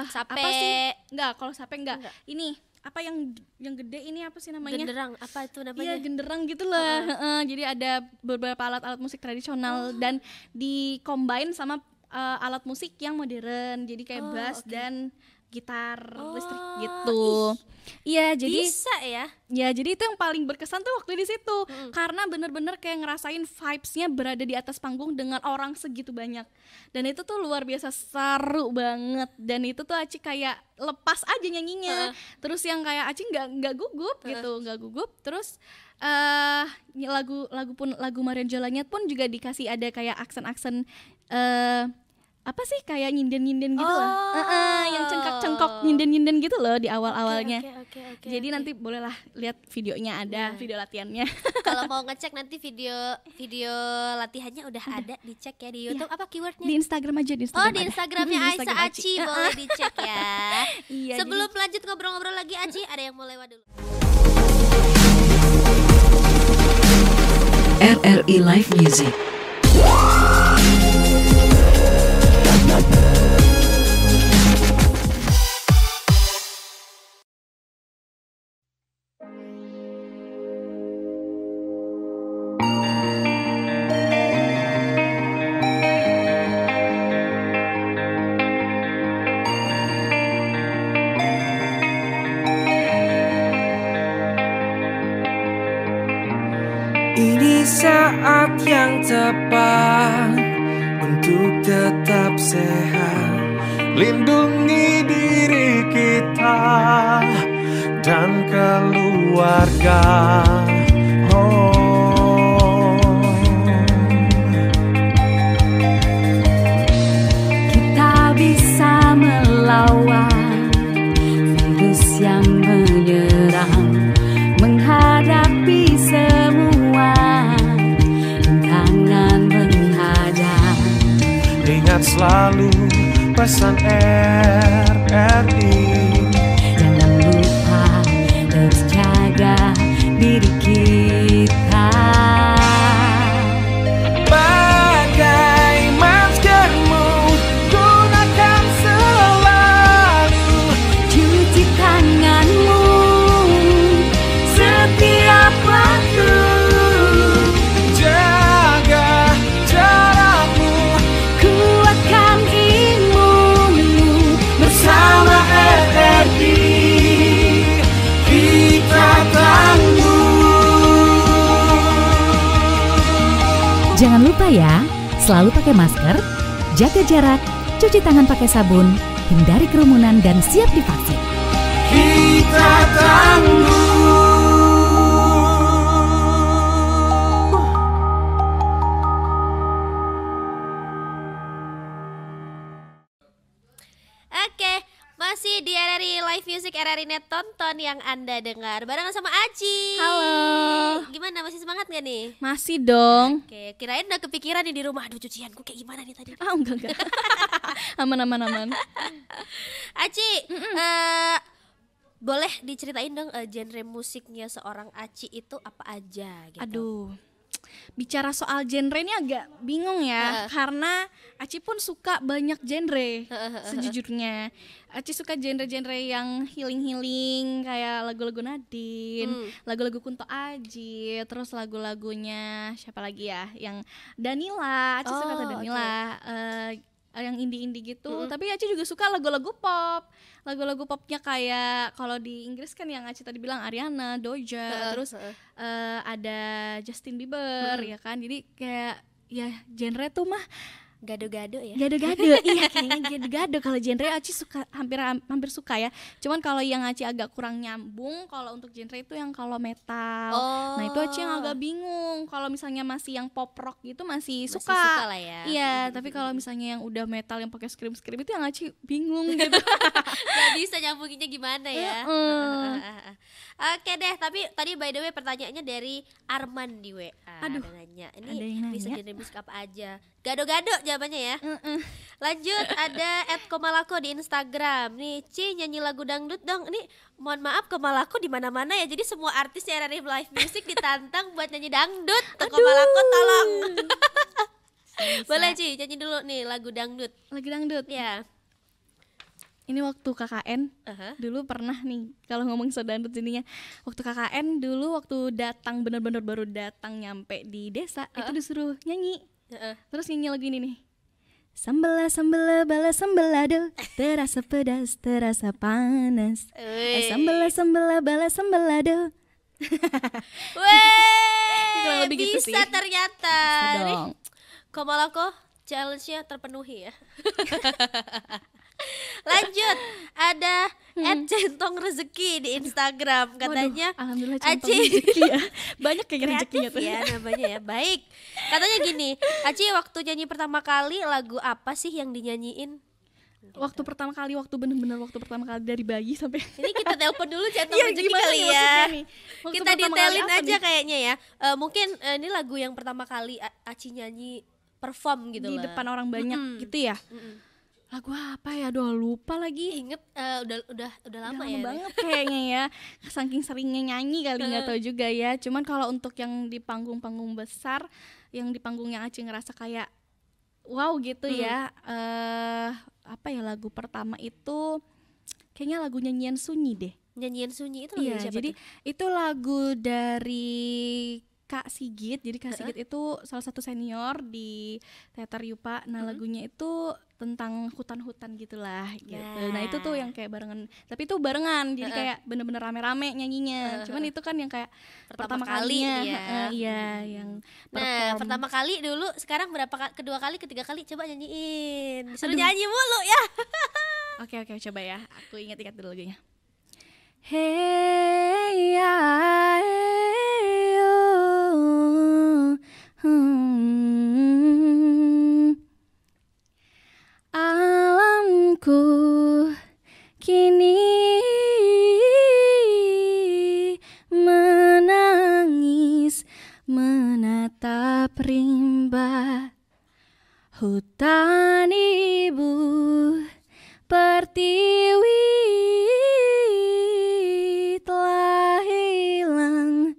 sape. apa sih? Nggak, kalau sape nggak. Ini apa yang gede ini apa sih namanya? Genderang, apa itu namanya? Iya, genderang gitu lah. Jadi ada beberapa alat-alat musik tradisional dan di-combine sama alat musik yang modern. Jadi kayak bass dan gitar listrik gitu. Iya, jadi bisa ya. Ya, jadi itu yang paling berkesan tuh waktu di situ. Karena bener-bener kayak ngerasain vibes-nya berada di atas panggung dengan orang segitu banyak. Dan itu tuh luar biasa seru banget. Dan itu tuh Aci kayak lepas aja nyanyinya. Terus yang kayak Aci nggak gugup gitu, nggak gugup. Terus lagu Marion Jolanya pun juga dikasih ada kayak aksen-aksen apa sih kayak nyinden-nyinden gitu loh. Yang cengkok-cengkok nyinden-nyinden gitu loh di awal-awalnya. Jadi nanti bolehlah lihat videonya, ada video latihannya. Kalau mau ngecek nanti video latihannya udah ada, dicek ya di YouTube. Apa keywordnya? Di Instagram aja, di Instagram. Di Instagramnya Aisyah Aci boleh dicek ya. Iya, sebelum lanjut ngobrol-ngobrol lagi Aci, ada yang mau lewat dulu. RRI Live Music. Ini saat yang tepat untuk tetap sehat, lindungi diri kita dan keluarga. Kita bisa melawan virus yang menyerang, menghadapi semua rintangan menghadang. Ingat selalu pesan RRI, jangan lupa terus jaga diri kita. pakai maskermu, gunakan selalu, Cuci tanganmu setiap waktu. jaga jarakmu, Kuatkan imunmu bersama RRI kita tangguh. Jangan lupa ya, selalu pakai masker, jaga jarak, cuci tangan pakai sabun, hindari kerumunan dan siap divaksin. Kita tangguh. Oke, masih di RRI Live Music, RRI Net Tonton yang Anda dengar barengan sama Aci. Halo. Gimana, masih semangat gak nih? Masih dong. Oke, kirain udah kepikiran nih di rumah. Aduh, cucianku kayak gimana nih tadi? Enggak. Aman. Aci, boleh diceritain dong genre musiknya seorang Aci itu apa aja gitu? Aduh, bicara soal genre ini agak bingung ya, karena Aci pun suka banyak genre sejujurnya. Aci suka genre-genre yang healing-healing kayak lagu-lagu Nadine, lagu-lagu Kunto Aji, terus lagu-lagunya siapa lagi ya, yang Danila. Aci suka Danila, yang indie-indie gitu. Tapi Aci juga suka lagu-lagu pop. Lagu-lagu popnya kayak kalau di Inggris kan yang Aci tadi bilang Ariana, Doja, terus ada Justin Bieber ya kan. Jadi kayak ya genre tuh mah Gado-gado ya. Gado-gado, iya kayaknya gado-gado. Kalau genre Aci suka hampir suka ya. Cuman kalau yang Aci agak kurang nyambung kalau untuk genre itu yang kalau metal. Nah itu Aci yang agak bingung. Kalau misalnya masih yang pop rock gitu masih suka lah ya. Iya, tapi kalau misalnya yang udah metal yang pakai scream itu yang Aci bingung gitu. Gak bisa nyambunginnya gimana ya. Oke deh, tapi tadi by the way pertanyaannya dari Arman di WA. Aduh, nanya. ada yang Ini bisa nanya. jadi musik apa aja. Gado-gado jawabannya ya. Lanjut, ada @komalako di Instagram. Nih, Ci nyanyi lagu dangdut dong. Ini mohon maaf, Komalako di mana-mana ya. Jadi semua artis di RRI Live Music ditantang buat nyanyi dangdut. Tuh Komalako tolong. Boleh Ci, nyanyi dulu nih lagu dangdut. Lagi dangdut. Ya. Ini waktu KKN dulu pernah nih kalau ngomong soal dangdut jadinya. Waktu KKN dulu waktu datang bener-bener baru datang nyampe di desa itu disuruh nyanyi. Terus nyanyi lagu ini nih. Sambela sambela bala sambelado, terasa pedas terasa panas. Sambela sambela bala sambelado. Kurang lebih gitu bisa sih. ternyata. Bisa Nih, dong. Komalako challenge-nya terpenuhi ya. Lanjut, ada @centong rezeki di Instagram katanya. Waduh, alhamdulillah Aci centong rezeki ya. Banyak kayak rezekinya kreatif tuh. ya namanya ya. Baik. Katanya gini, Aci waktu nyanyi pertama kali lagu apa sih yang dinyanyiin? Waktu pertama kali dari bayi sampai Ini kita telepon dulu centong Iya, rezeki gimana kali nih ya. maksudnya nih? Waktu Kita pertama kali detailin apa aja nih? kayaknya ya. Mungkin ini lagu yang pertama kali Aci nyanyi perform gitu di lah. depan orang banyak gitu ya. Lagu apa ya? Aduh lupa lagi. Inget udah lama Udah ya. banget kayaknya ya. Saking seringnya nyanyi kali nggak tahu juga ya. Cuman kalau untuk yang di panggung-panggung besar, yang di panggung yang Aci ngerasa kayak wow gitu ya. Apa ya lagu pertama itu kayaknya lagu nyanyian sunyi deh. Nyanyian sunyi itu lagu Iya, siapa jadi tuh? itu lagu dari Kak Sigit. Jadi Kak Sigit itu salah satu senior di Teater Yupa. Nah, lagunya itu tentang hutan-hutan gitulah gitu. Nah, itu tuh yang kayak barengan. Tapi itu barengan. Jadi kayak bener-bener rame-rame nyanyinya. Cuman itu kan yang kayak pertama kalinya. ya. Iya, yang Nah, perform. pertama kali dulu, sekarang kedua kali, ketiga kali coba nyanyiin. Disuruh nyanyi mulu ya. Oke, coba ya. Aku ingat-ingat dulu lagunya. Hey ya, alamku kini menangis menatap rimba hutan ibu pertiwi telah hilang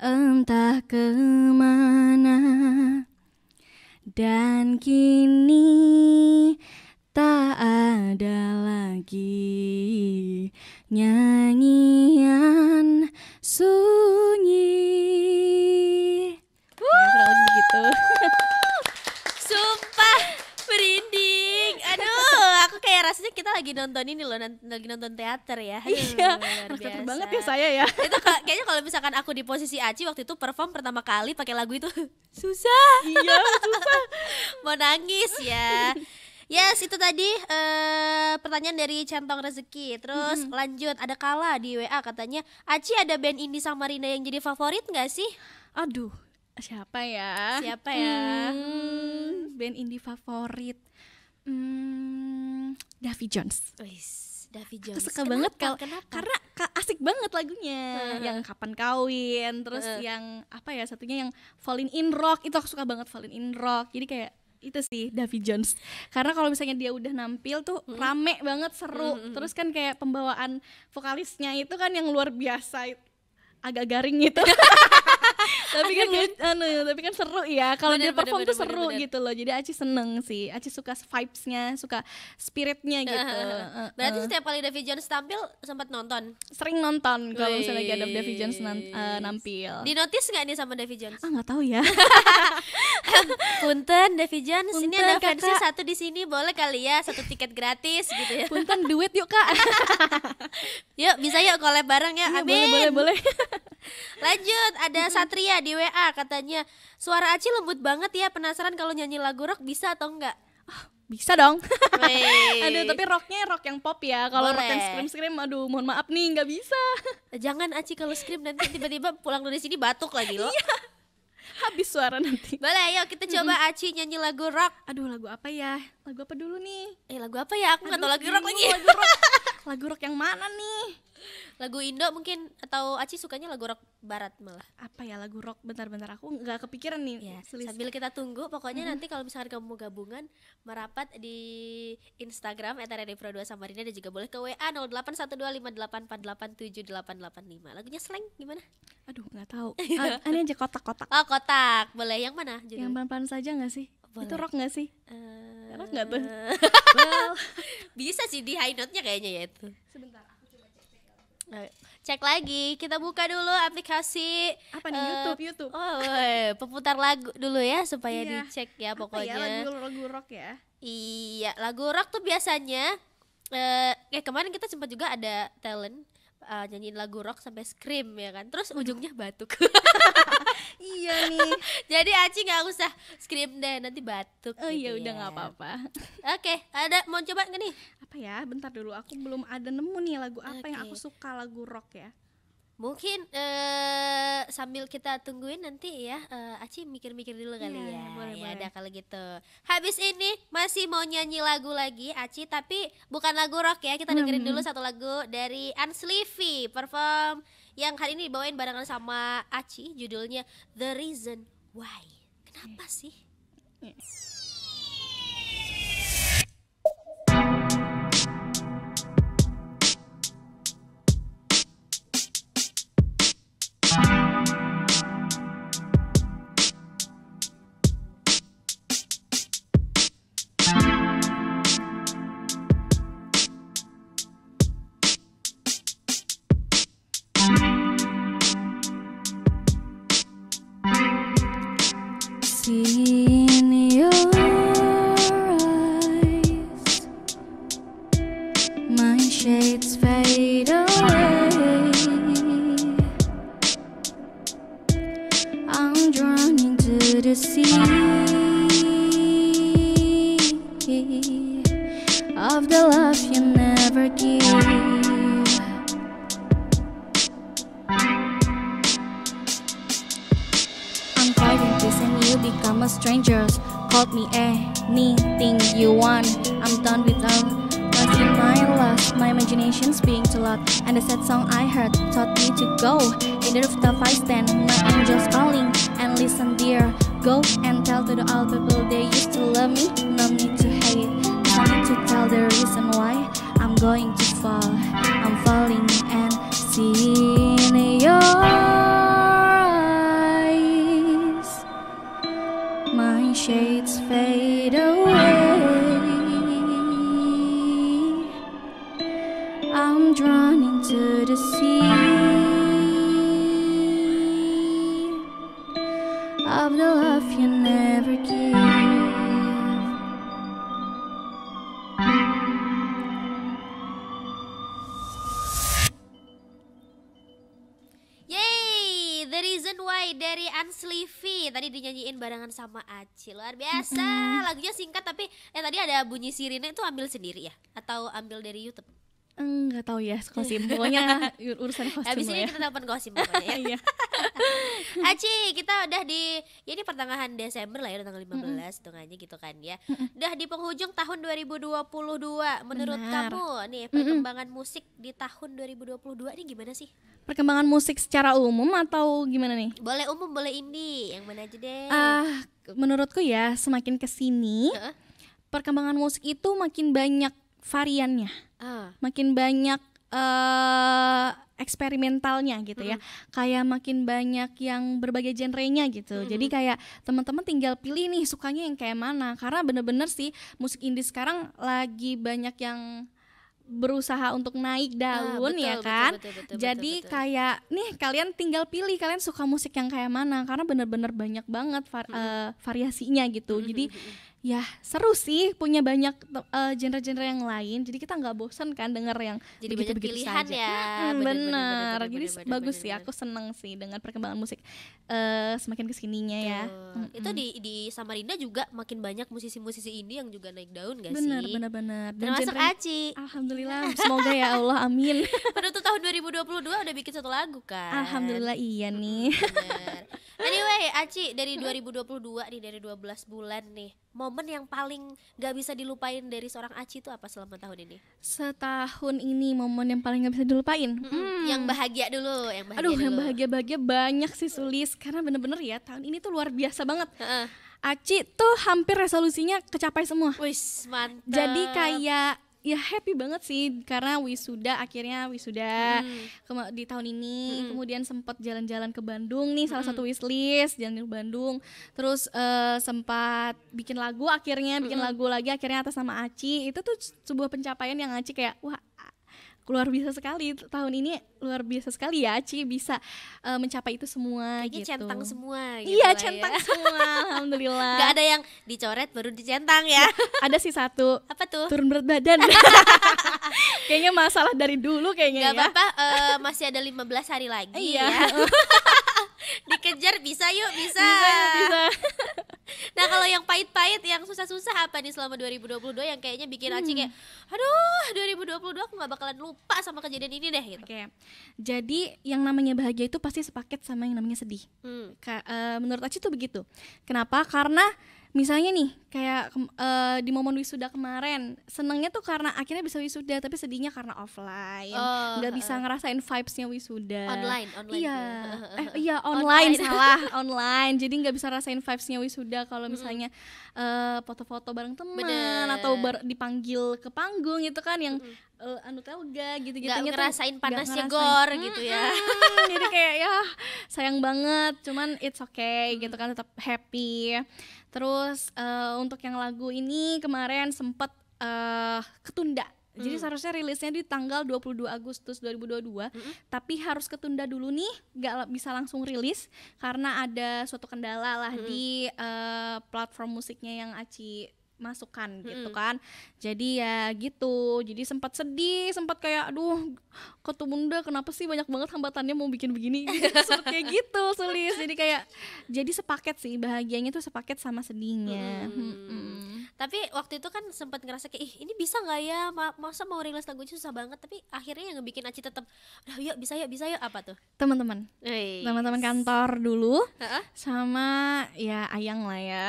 entah kemana dan kini tak ada lagi nyanyian sunyi. Ya, kurang lebih begitu. Sumpah merinding. Aduh, aku kayak rasanya kita lagi nonton ini loh, lagi nonton teater ya. Aduh, Iya, luar teater biasa. banget ya saya ya. Itu kayaknya kalau misalkan aku di posisi Aci waktu itu perform pertama kali pakai lagu itu susah. Iya, susah. Mau nangis ya. Yes, itu tadi pertanyaan dari Centong Rezeki. Terus lanjut, ada Kala di WA katanya, Aci ada band indie Samarinda yang jadi favorit gak sih? Aduh, siapa ya? Siapa ya? Band indie favorit. Davy Jones. Wis, Davy Aku Jones. suka banget Kenapa? karena asik banget lagunya. Yang Kapan Kawin, terus yang apa ya satunya yang Falling in Rock, itu aku suka banget Falling in Rock. Jadi kayak itu sih Davy Jones. Karena kalau misalnya dia udah nampil tuh rame banget, seru. Terus kan kayak pembawaan vokalisnya itu kan yang luar biasa, agak garing gitu. tapi kan seru ya kalau dia perform tuh seru gitu loh. Jadi Aci seneng sih, Aci suka vibes-nya, suka spiritnya gitu. Berarti setiap kali Davy Jones tampil sempat nonton. Sering nonton kalau misalnya lagi ada Davy Jones nampil. Di notice nggak nih sama Davy Jones? Nggak tahu ya. Punten Davy Jones, ini Punten, ada fansnya Kakak. satu di sini, boleh kali ya 1 tiket gratis gitu ya. Punten duit yuk Kak. Yuk bisa yuk collab bareng ya. Iya, Amin. boleh. Lanjut, ada Satria di WA katanya, suara Aci lembut banget ya, penasaran kalau nyanyi lagu rock bisa atau enggak? Bisa dong. Wey. Aduh, tapi rocknya rock yang pop ya. Kalau rock yang Boleh. scream, aduh mohon maaf nih nggak bisa. Jangan Aci kalau scream nanti tiba-tiba pulang dari sini batuk lagi loh. Habis suara nanti. Boleh, yuk kita coba Aci nyanyi lagu rock. Aduh, lagu apa ya? Lagu apa dulu nih? Lagu apa ya? Aku nggak tahu lagu rock lagi. Lagu rock. Lagu rock yang mana nih? Lagu Indo mungkin, atau Aci sukanya lagu rock barat malah. Apa ya lagu rock? Bentar-bentar, aku nggak kepikiran nih. Ya, sambil kita tunggu, pokoknya nanti kalau misalkan kamu mau gabungan, merapat di Instagram @radiopro2 Samarinda, dan juga boleh ke WA 081258487885. Lagunya Slang gimana? Aduh, nggak tahu. Ini aja kotak-kotak. Oh, Kotak. Boleh, yang mana Yang judulnya? pelan-pelan saja nggak sih? Boleh. Itu rock nggak sih? Rock nggak tuh? Bisa sih di high note-nya kayaknya ya itu. Sebentar. Cek lagi, kita buka dulu aplikasi Apa nih? YouTube. Oh, pemutar lagu dulu ya supaya Iya. dicek ya Apa pokoknya. ya lagu rock ya? Iya, lagu rock tuh biasanya kemarin kita sempat juga ada talent nyanyiin lagu rock sampai scream ya kan. Terus ujungnya batuk. Iya nih. Jadi Aci nggak usah scream deh, nanti batuk. Oh gitu iya udah ya. nggak apa-apa. Oke, ada mau coba nggak nih? Apa ya? Bentar dulu, aku belum ada nemu nih lagu apa yang Oke. aku suka lagu rock ya. Mungkin sambil kita tungguin nanti ya, Aci mikir-mikir dulu kali Iya, ya. boleh, Ya boleh. udah kalau gitu. Habis ini masih mau nyanyi lagu lagi Aci, tapi bukan lagu rock ya. Kita dengerin dulu satu lagu dari Unsleevy, perform yang hari ini dibawain barengan sama Aci, judulnya The Reason Why. Kenapa sih? In your eyes, my shades fade away. I'm drawn into the sea of the love you never give. I'm fighting this and you become a stranger. Call me anything you want. I'm done with all lost in my lust. My imagination's being too loud. And the sad song I heard taught me to go. In the rooftop I stand, my angels calling. And listen dear, go and tell to the old people they used to love me. No need to hate, no need to tell the reason why I'm going to fall. I'm falling and seeing your eyes, my shades fade away. I'm drawn into the sea of the love you never give. Yeay, The Reason Why dari Unsleevy. Tadi dinyanyiin barengan sama Aci. Luar biasa. Lagunya singkat tapi tadi ada bunyi sirine itu ambil sendiri ya? Atau ambil dari YouTube? Enggak tahu ya Kosim. Pokoknya urusan kostum Habis lah ini ya. kita telepon Gosim pokoknya ya. Iya. Aci, kita udah di ini pertengahan Desember lah ya, udah tanggal 15 hitungannya gitu kan ya. Udah di penghujung tahun 2022. Menurut Benar. kamu nih perkembangan musik di tahun 2022 ini gimana sih? Perkembangan musik secara umum atau gimana nih? Boleh umum, boleh indie, yang mana aja deh. Menurutku ya semakin kesini Heeh. perkembangan musik itu makin banyak variannya, Ah, makin banyak eksperimentalnya gitu ya. Kayak makin banyak yang berbagai genrenya gitu. Jadi kayak teman-teman tinggal pilih nih sukanya yang kayak mana. Karena bener-bener sih musik indie sekarang lagi banyak yang berusaha untuk naik daun betul, ya betul, kan. betul, Jadi betul. kayak nih kalian tinggal pilih kalian suka musik yang kayak mana karena bener-bener banyak banget variasinya gitu. Jadi ya seru sih, punya banyak genre-genre yang lain, jadi kita nggak bosan kan denger yang Jadi banyak begitu-begitu pilihan saja. ya. Bener, Bener, jadi bener, bagus bener, sih, bener. aku seneng sih dengan perkembangan musik semakin kesininya ya. Itu di Samarinda juga makin banyak musisi-musisi indie yang juga naik daun gak Bener, sih? bener. Dan Termasuk genre- Aci. Alhamdulillah, semoga ya Allah, amin. Penutup tahun 2022 udah bikin satu lagu kan. Alhamdulillah iya nih. Bener. Anyway, Aci dari 2022 nih, dari 12 bulan nih, momen yang paling gak bisa dilupain dari seorang Aci itu apa selama tahun ini? Setahun ini momen yang paling gak bisa dilupain. Yang bahagia dulu, yang bahagia Aduh, dulu. yang bahagia-bahagia banyak sih Sulis, karena bener-bener ya tahun ini tuh luar biasa banget. Heeh. Aci tuh hampir resolusinya kecapai semua. Wis, mantap. Jadi kayak ya happy banget sih karena akhirnya wisuda di tahun ini. Kemudian sempat jalan-jalan ke Bandung nih, salah satu wishlist jalan ke Bandung. Terus sempat bikin lagu lagi akhirnya atas nama Aci. Itu tuh sebuah pencapaian yang Aci kayak wah, luar biasa sekali, tahun ini luar biasa sekali ya Aci bisa mencapai itu semua. Kayaknya gitu. centang semua gitu. Iya, lah centang ya. semua, alhamdulillah. Gak ada yang dicoret baru dicentang ya. Ada sih satu, Apa tuh? turun berat badan. Kayaknya masalah dari dulu kayaknya Gak ya. apa-apa, masih ada 15 hari lagi Iya. ya. Dikejar bisa yuk, bisa. Bisa. Nah kalau yang pahit-pahit, yang susah-susah apa nih selama 2022 yang kayaknya bikin Aci kayak aduh 2022 aku gak bakalan lupa sama kejadian ini deh gitu. Oke. Jadi yang namanya bahagia itu pasti sepaket sama yang namanya sedih. Menurut Aci tuh begitu. Kenapa? Karena misalnya nih kayak di momen wisuda kemarin, senangnya tuh karena akhirnya bisa wisuda, tapi sedihnya karena offline, nggak bisa ngerasain vibes-nya wisuda. Online Iya, ya. iya online salah, online. Jadi nggak bisa rasain vibes-nya wisuda kalau misalnya foto-foto bareng teman Bener. atau dipanggil ke panggung itu kan yang anu telga gitu-gitu. Gak ngerasain panasnya gor ngerasain. gitu ya. Jadi kayak ya sayang banget, cuman it's okay gitu kan, tetap happy. Terus untuk yang lagu ini kemarin sempat ketunda. Jadi seharusnya rilisnya di tanggal 22 Agustus 2022, tapi harus ketunda dulu nih, gak bisa langsung rilis karena ada suatu kendala lah di platform musiknya yang Aci masukkan gitu kan. Jadi ya gitu, jadi sempat sedih, sempat kayak aduh ketunda, kenapa sih banyak banget hambatannya mau bikin begini. Sempat kayak gitu Sulis. Jadi kayak jadi sepaket sih, bahagianya tuh sepaket sama sedihnya. Tapi waktu itu kan sempat ngerasa kayak ih ini bisa nggak ya, masa mau rilis lagunya susah banget, tapi akhirnya yang ngebikin Aci tetap udah yuk bisa yuk apa tuh? Teman-teman kantor dulu, Heeh. sama ya Ayang lah ya.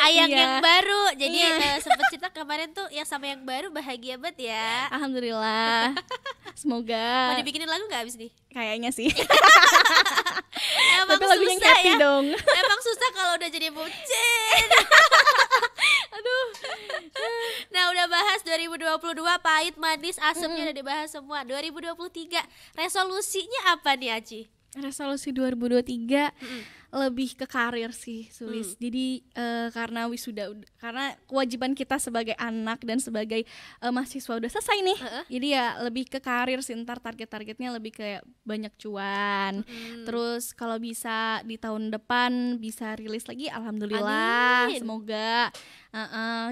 Ayang Iya. yang baru, jadi sempet cerita kemarin tuh yang sama yang baru bahagia banget ya. Alhamdulillah. Mau Semoga dibikinin lagu nggak abis nih? kayaknya sih. Emang Tapi lagunya susah happy ya. dong. Emang susah kalau udah jadi bucin. Aduh. Nah udah bahas 2022 pahit manis asemnya udah dibahas semua. 2023 resolusinya apa nih Aci? Resolusi 2023 lebih ke karir sih Sulis. Jadi karena wisuda, karena kewajiban kita sebagai anak dan sebagai mahasiswa udah selesai nih. Jadi ya lebih ke karir sih, ntar target-targetnya lebih kayak banyak cuan. Terus kalau bisa di tahun depan bisa rilis lagi, alhamdulillah. Amin. Semoga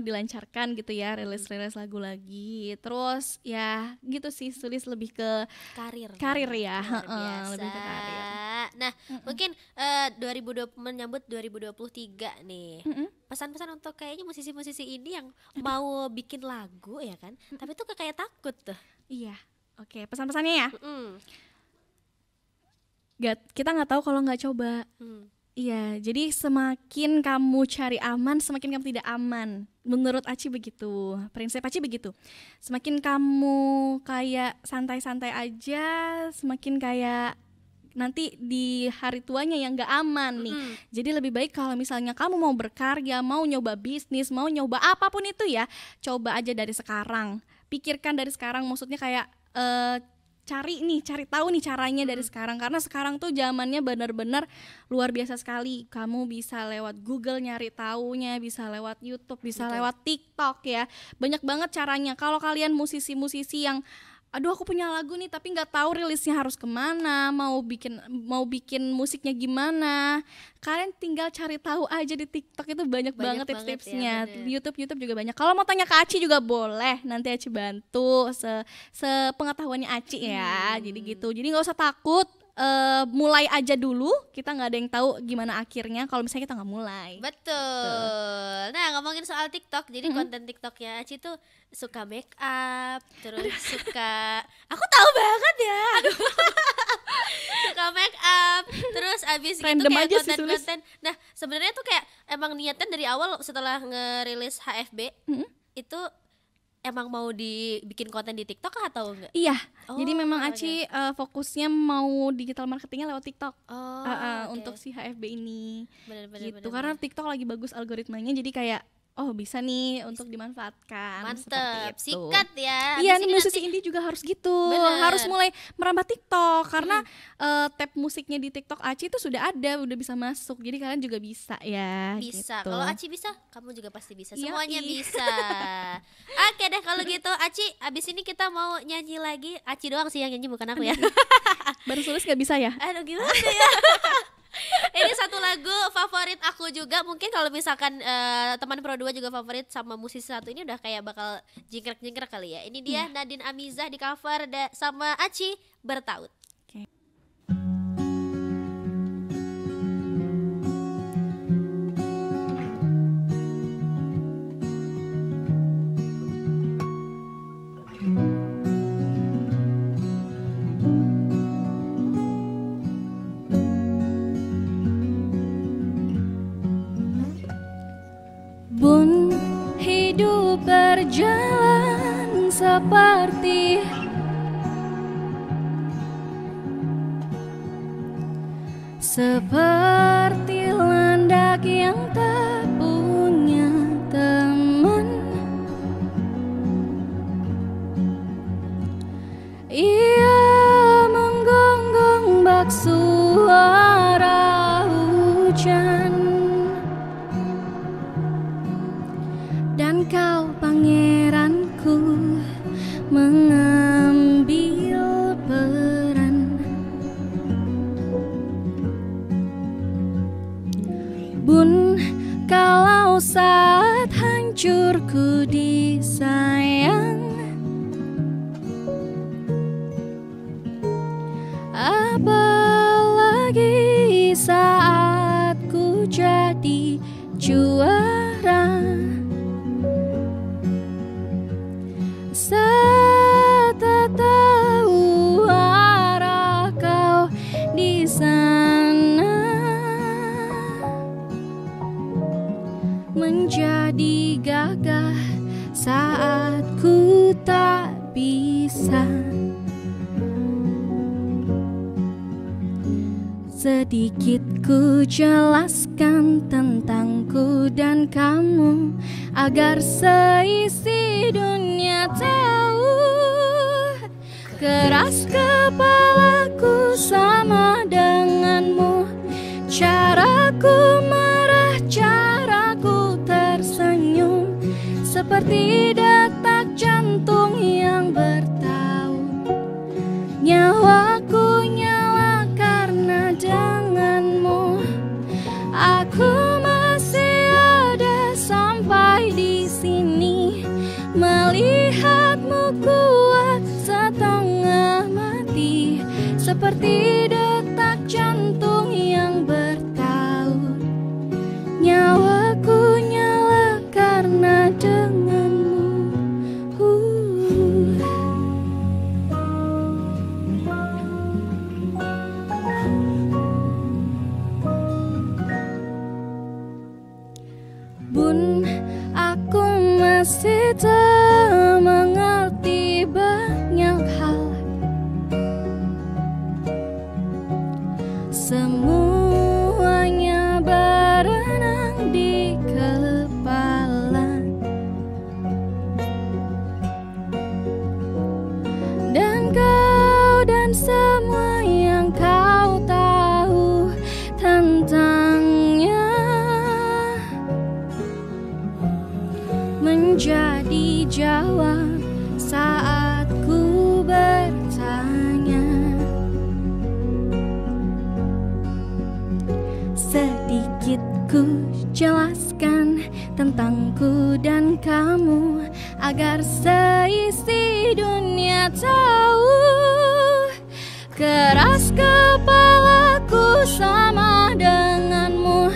dilancarkan gitu ya, rilis lagu lagi. Terus ya gitu sih Sulis, lebih ke karir ya. Luar biasa. Lebih ke karir. Nah mungkin 2020 menyambut 2023 nih, pesan-pesan untuk kayaknya musisi-musisi ini yang mau bikin lagu ya kan, tapi tuh kayak takut tuh. Iya, oke. Pesan-pesannya ya. Mm. Kita nggak tahu kalau nggak coba. Iya, jadi semakin kamu cari aman, semakin kamu tidak aman. Menurut Aci begitu, prinsip Aci begitu. Semakin kamu kayak santai-santai aja, semakin kayak nanti di hari tuanya yang gak aman nih. Jadi lebih baik kalau misalnya kamu mau berkarya, mau nyoba bisnis, mau nyoba apapun itu ya, coba aja dari sekarang. Pikirkan dari sekarang, maksudnya kayak cari tahu nih caranya dari sekarang, karena sekarang tuh zamannya benar-benar luar biasa sekali. Kamu bisa lewat Google nyari taunya, bisa lewat YouTube, bisa lewat TikTok ya. Banyak banget caranya. Kalau kalian musisi-musisi yang aduh aku punya lagu nih tapi nggak tahu rilisnya harus kemana, mau bikin musiknya gimana, kalian tinggal cari tahu aja di TikTok, itu banyak banget tips-tipsnya. Ya, di YouTube juga banyak. Kalau mau tanya ke Aci juga boleh, nanti Aci bantu sepengetahuannya Aci ya. Jadi gitu, jadi nggak usah takut. Mulai aja dulu, kita nggak ada yang tahu gimana akhirnya kalau misalnya kita nggak mulai. Betul. Nah, ngomongin soal TikTok, jadi konten TikToknya Aci tuh suka make up, terus suka, aku tahu banget ya, suka make up, terus abis Random gitu kayak aja sih, konten-konten. Nah, sebenarnya tuh kayak emang niatnya dari awal setelah ngerilis HFB itu emang mau dibikin konten di TikTok atau enggak? Iya, Oh, jadi memang Aci fokusnya mau digital marketingnya lewat TikTok. Oh, Untuk si HFB ini. bener-bener Gitu, karena TikTok lagi bagus algoritmanya, jadi kayak oh bisa nih untuk dimanfaatkan. mantep, seperti itu. sikat ya. Iya, Abis nih ini musisi nanti- indie juga harus gitu. Bener. Harus mulai merambah TikTok karena tab musiknya di TikTok Aci itu sudah ada, udah bisa masuk. Jadi kalian juga bisa ya. bisa. Gitu. Kalau Aci bisa, kamu juga pasti bisa. Yoi. Semuanya bisa. Oke deh kalau gitu, Aci, abis ini kita mau nyanyi lagi. Aci doang sih yang nyanyi, bukan aku ya. Baru tulis nggak bisa ya? Aduh gimana ya. Ini satu lagu favorit aku juga. Mungkin kalau misalkan teman Pro 2 juga favorit sama musisi satu ini udah kayak bakal jingkrek-jingkrek kali ya. Ini dia Nadine Amizah di cover sama Aci, Bertaut. Bun, hidup berjalan seperti landak yang tak punya teman. Ia menggonggong bak suara hujan. Dan kau pangeranku mengambil peran. Bun, kalau saat hancurku disayang, apalagi saat ku jadi juara. Saat tak tahu arah kau di sana, menjadi gagah saat ku tak bisa. Sedikit ku jelaskan tentangku dan kamu, agar seisi dunia tahu. Keras kepalaku sama denganmu, caraku marah, caraku tersenyum, seperti detak jantung yang bertaut. Nyawaku nyala karena denganmu, aku masih ada sampai di sini. Melihatmu kuat setengah mati, seperti detak jantung yang bertaut. Nyawaku nyala karena denganmu. tentangku dan kamu, agar seisi dunia tahu. Keras kepalaku sama denganmu,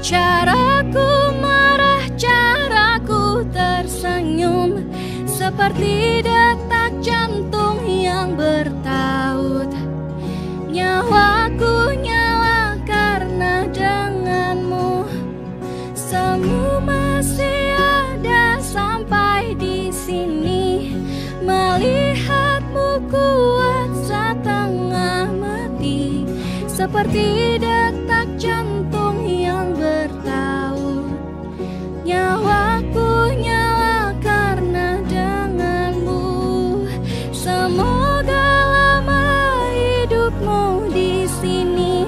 caraku marah, caraku tersenyum, seperti detak jantung yang bertaut. Nyawaku nyala karena denganmu, semu masih ada sampai di sini. Melihatmu kuat setengah mati, seperti detak jantung yang bertaut. Nyawaku nyala karena denganmu. Semoga lama hidupmu di sini,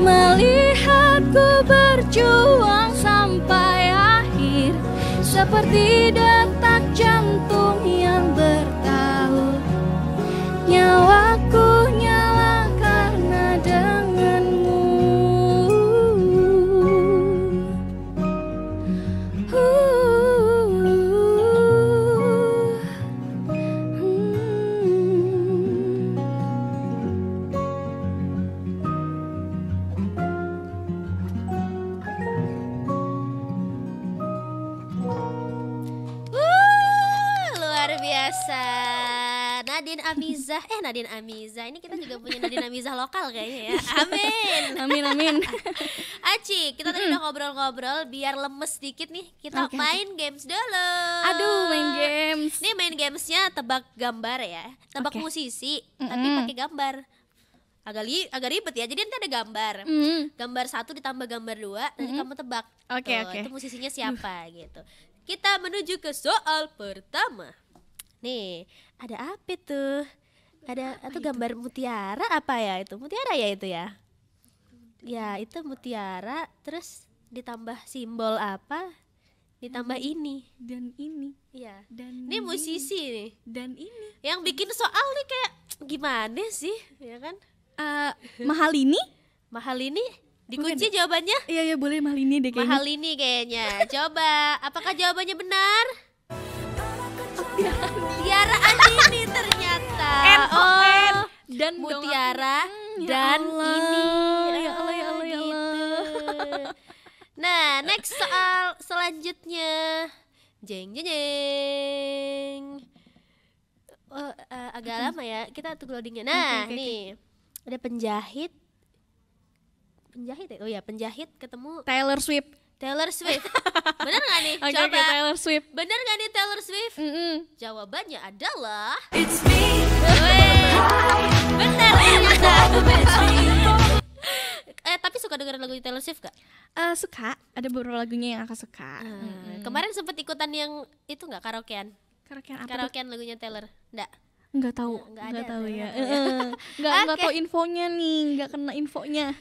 melihatku berjuang sampai akhir, seperti detak jantung yang bertaut. Nyawaku nyala karena denganmu. Luar biasa. Nadine Amizah. Ini kita juga punya Nadine Amizah lokal kayaknya ya. Amin. Amin. Aci, kita tadi udah ngobrol-ngobrol, biar lemes dikit nih, kita main games dulu. Aduh, main games. Nih main gamesnya tebak gambar ya, tebak musisi, tapi pakai gambar. Agak ribet ya, jadi nanti ada gambar. Gambar 1 ditambah gambar 2, nanti kamu tebak. Oke. Itu musisinya siapa gitu. Kita menuju ke soal pertama. Nih, ada apa tuh? Ada atau gambar mutiara apa ya itu? Mutiara ya itu ya? Ya, itu mutiara, terus ditambah simbol apa? Ditambah ini. Dan ini. Iya. Dan ini musisi nih. Dan ini. Yang bikin soal nih kayak gimana sih, ya kan? Mahal ini? Mahal ini dikunci jawabannya? Iya boleh mahal ini deh kayaknya. Mahal ini kayaknya. Coba, apakah jawabannya benar? Mutiara Andini ternyata. N-O-N. Dan mutiara ya dan Allah. ini. Ya Allah, ya Allah, ya Allah. Gitu. Nah, next soal selanjutnya. Jeng. Agak lama ya. Kita tunggu loadingnya. Nah, Oke. nih ada penjahit. Penjahit ya? Oh ya, penjahit ketemu Taylor Swift. Bener gak nih? Oke, Coba Taylor Swift. bener gak nih Taylor Swift? Jawabannya adalah It's me. bener ternyata. Tapi suka dengerin lagu Taylor Swift gak? Suka. Ada beberapa lagunya yang aku suka. Kemarin sempet ikutan yang itu gak, karaokean? Karaokean apa tuh? Karaokean lagunya Taylor? Enggak. Nggak tahu, Nggak nggak ada, tahu nggak ya. ada. Nggak Oke. tahu infonya nih, nggak kena infonya.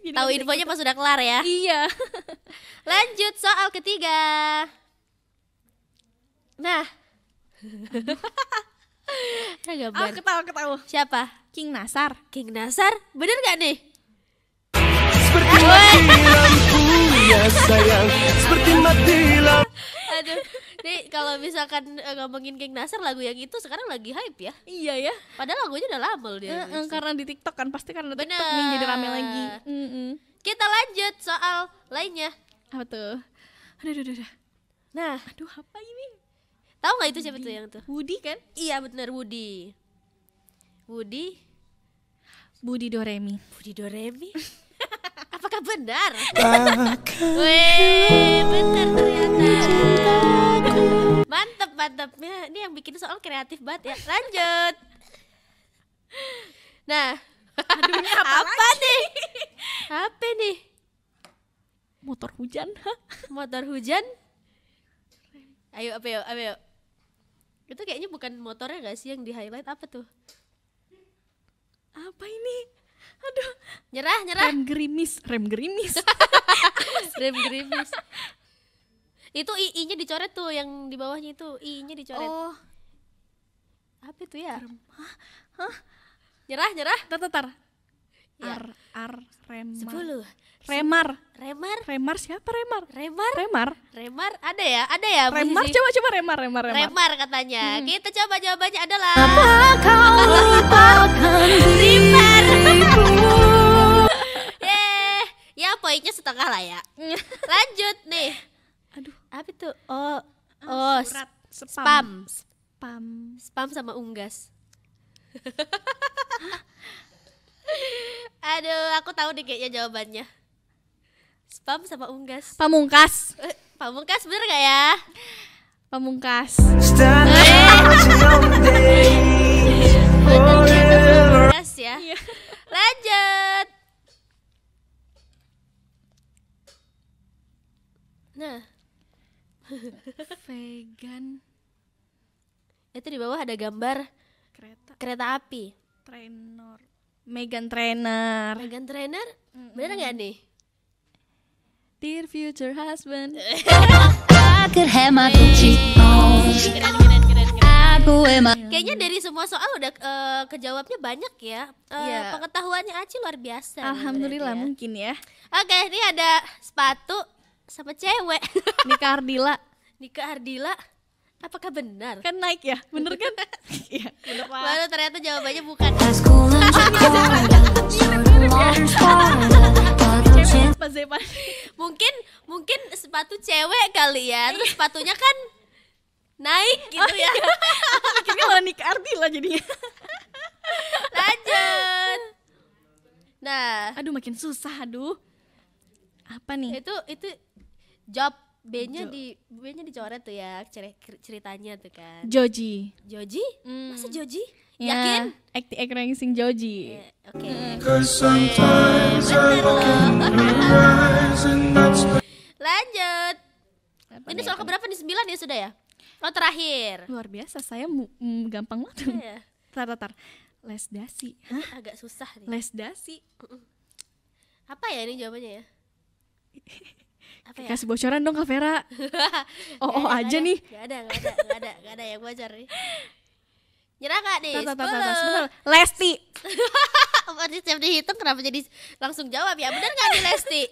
Jadi Tahu nggak infonya pas sudah kelar ya. Iya. Lanjut soal ketiga. Nah. Gambar. Ketawa. Siapa? King Nasar. King Nasar? Bener gak nih? Seperti mati lampu ya sayang, seperti mati lampu. Aduh. Nih kalau misalkan ngomongin King Nasar, lagu yang itu sekarang lagi hype ya. Iya ya. Padahal lagunya udah lama loh dia. Karena di TikTok kan, pasti karena Bener. TikTok nih jadi rame lagi. Kita lanjut soal lainnya. Apa tuh? Aduh. Nah, Aduh, apa ini? tahu nggak itu siapa tuh yang tuh? Woody kan? Iya bener, Woody. Budi Doremi. Apakah benar? Weh, benar ternyata. Mantep ya. Ini yang bikin soal kreatif banget ya. Lanjut. Nah, apa nih? Apa nih? Motor hujan. Motor hujan? Ayo. Itu kayaknya bukan motornya gak sih yang di highlight, apa tuh? Apa ini? Aduh. Nyerah. Rem gerimis. Rem gerimis. Itu I-nya dicoret tuh, yang di bawahnya itu I-nya dicoret. Oh. Apa itu ya? Hah? Nyerah. Tar. Ya. Remar. 10. Remar. Remar. Remar siapa Remar? Remar. Remar. Remar ada ya Remar musisi? coba Remar. Remar katanya. Kita coba jawabannya adalah ya poinnya setengah lah ya. Lanjut nih. Aduh, Apa itu? surat Spam. spam. Spam sama unggas. Aduh, aku tahu deh kayaknya jawabannya. Spam sama unggas. Pamungkas. Pamungkas bener gak ya? Pamungkas. Pamungkas ya. Iya. Lanjut. Nah, Vegan. itu di bawah ada gambar kereta api. Trainer. Megan Trainer. Megan Trainer, bener gak nih? Dear future husband. Keren. Kayaknya dari semua soal udah kejawabnya banyak ya. Iya. Pengetahuannya Aci luar biasa. Alhamdulillah berarti ya. mungkin ya. Oke, ini ada sepatu sama cewek. Nikah Ardila Nika Ardila. Apakah benar? kan naik ya, bener kan? Iya, bener lah. Baru ternyata jawabannya bukan. Pas Zepan. Mungkin sepatu cewek kali ya. Terus sepatunya kan naik gitu ya. Akhirnya malah Nikah Ardila jadinya. Lanjut. Nah, Aduh makin susah, aduh. Apa nih? itu job B-nya dicoret tuh ya ceritanya tuh kan. Joji. Joji? Masa Joji? Ya, Yakin? Act sing Joji. Oke. Lanjut. Apa Ini nih? soal keberapa nih? 9 ya sudah ya? Oh terakhir. Luar biasa, saya gampang banget. Iya. Tar. Les dasi. Hah? Agak susah nih. Les dasi. Apa ya ini jawabannya ya? Apa ya? Kasih bocoran dong Kak Vera. Oh aja nih. Gak ada yang bocor nih. Nyerah gak nih? Tar, sebentar. Lesti. Apa sih setiap dihitung kenapa jadi langsung jawab ya? Bener gak nih Lesti?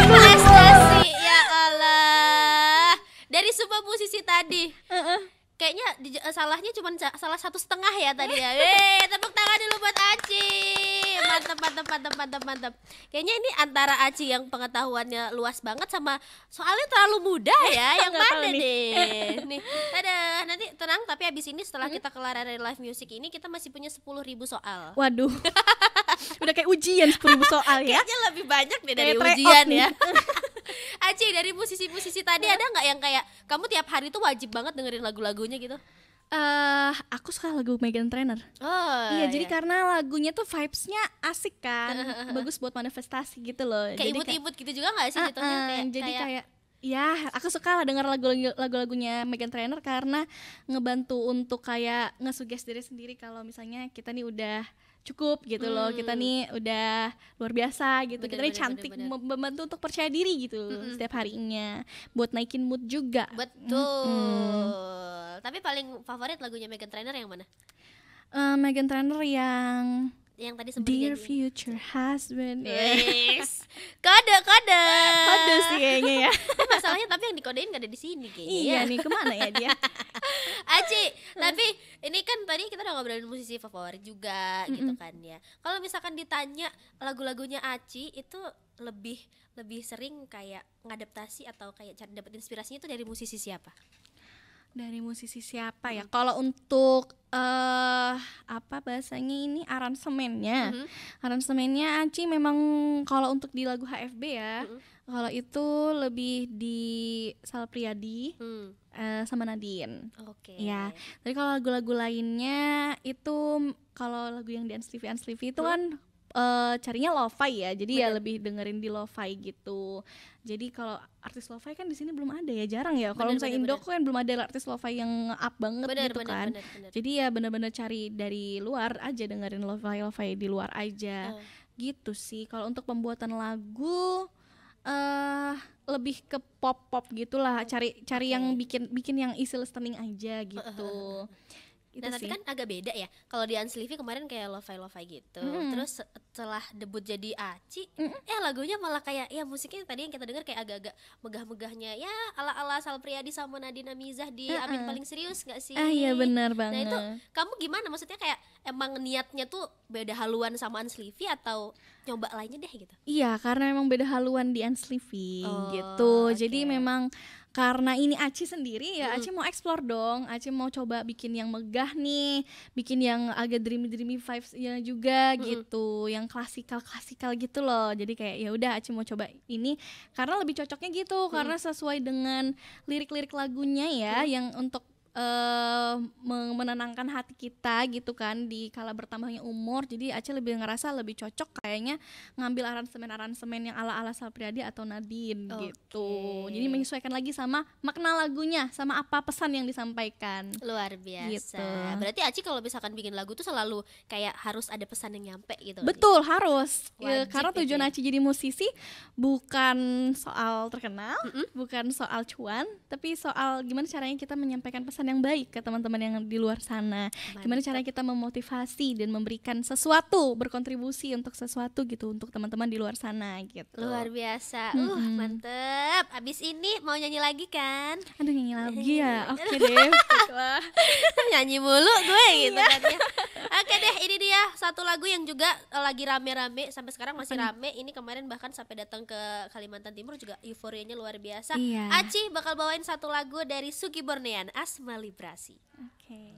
Lesti, ya Allah. Dari semua musisi tadi kayaknya salahnya cuma salah 1,5 ya tadi ya. Tepuk tangan dulu buat Aci. Mantap. Kayaknya ini antara Aci yang pengetahuannya luas banget sama soalnya terlalu mudah ya. Yang Nggak tahu mana nih. deh? Nih, dadah. Nanti tenang, tapi abis ini setelah kita kelar dari live music ini kita masih punya 10.000 soal. Waduh. Udah kayak ujian 10.000 soal ya. Kayaknya lebih banyak deh dari Kayak tryout ujian nih. ya. Aci, dari musisi-musisi tadi ada nggak yang kayak kamu tiap hari tuh wajib banget dengerin lagu-lagunya gitu? Aku suka lagu Megan Trainer. Oh, Iya, jadi karena lagunya tuh vibes-nya asik kan. Bagus buat manifestasi gitu loh. kayak Jadi imut-imut gitu juga nggak sih jatuhnya? jadi kayak ya, aku suka lah denger lagu-lagunya Megan Trainer karena ngebantu untuk kayak ngesuggest diri sendiri kalau misalnya kita nih udah cukup gitu loh, kita nih udah luar biasa gitu, kita nih cantik, membantu untuk percaya diri gitu setiap harinya, buat naikin mood juga. Betul. Tapi paling favorit lagunya Megan Trainer yang mana? Megan Trainer yang Yang tadi sempat Dear dinyanyiin. Future Husband. Yes. Kode. Kode sih kayaknya ya. Masalahnya tapi yang dikodein gak ada di sini kayaknya. Iya ya. nih, kemana ya dia? Aci, tapi ini kan tadi kita udah ngobrolin musisi favorit juga gitu kan ya. Kalau misalkan ditanya lagu-lagunya Aci itu lebih sering kayak ngadaptasi atau kayak cari dapat inspirasinya itu dari musisi siapa? Dari musisi siapa ya? Kalau untuk apa bahasanya ini aransemennya. Aransemennya Aci memang kalau untuk di lagu HFB ya. Kalau itu lebih di Sal Priadi sama Nadine. Oke. Ya. Tapi kalau lagu-lagu lainnya itu kalau lagu yang di Unsleepy itu kan carinya lo-fi ya. Jadi ya lebih dengerin di lo-fi gitu. Jadi kalau artis lo-fi kan di sini belum ada ya, jarang ya. Kalau misalnya Indo kan belum ada artis lo-fi yang up banget gitu kan. Bener. Jadi ya benar-benar cari dari luar aja, dengerin lo-fi di luar aja. Gitu sih. Kalau untuk pembuatan lagu lebih ke pop gitulah, cari yang bikin yang easy listening aja gitu. Itu Nah tapi sih. kan agak beda ya. Kalau di Unsleevy kemarin kayak lo-fi gitu. Terus setelah debut jadi Aci, lagunya malah kayak ya musiknya tadi yang kita dengar kayak agak-agak megah-megahnya ya ala-ala Sal Priadi sama Nadine Amizah di Amin Paling Serius gak sih? Iya benar Nah banget. itu kamu gimana? Maksudnya kayak emang niatnya tuh beda haluan sama Unsleevy atau nyoba lainnya deh gitu? Iya, karena memang beda haluan di Unsleevy Oh, gitu. oke. Jadi memang karena ini Aci sendiri ya, Aci mau explore dong. Aci mau coba bikin yang megah nih, bikin yang agak dreamy vibes-nya juga gitu, yang klasikal gitu loh. Jadi kayak ya udah Aci mau coba ini karena lebih cocoknya gitu, karena sesuai dengan lirik-lirik lagunya ya, yang untuk menenangkan hati kita gitu kan di kala bertambahnya umur. Jadi Aci lebih ngerasa lebih cocok kayaknya ngambil aransemen yang ala-ala Sal Priadi atau Nadine gitu. Jadi menyesuaikan lagi sama makna lagunya, sama apa pesan yang disampaikan. Luar biasa. Gitu. Berarti Aci kalau misalkan bikin lagu tuh selalu kayak harus ada pesan yang nyampe gitu. Betul, harus. Ya, Wajib karena itu tujuan ya. Aci jadi musisi bukan soal terkenal, bukan soal cuan, tapi soal gimana caranya kita menyampaikan pesan yang baik ke teman-teman yang di luar sana. Gimana caranya kita memotivasi dan memberikan sesuatu, berkontribusi untuk sesuatu gitu untuk teman-teman di luar sana gitu. Luar biasa. Mantep. Abis ini mau nyanyi lagi kan? Aduh, nyanyi lagi ya. Oke deh. Baiklah. Nyanyi mulu gue gitu kan ya. Oke deh, ini dia satu lagu yang juga lagi rame-rame sampai sekarang masih rame. Ini kemarin bahkan sampai datang ke Kalimantan Timur juga euforianya luar biasa. Iya. Aci bakal bawain satu lagu dari Sugi Bornean, Asma Librasi. Oke.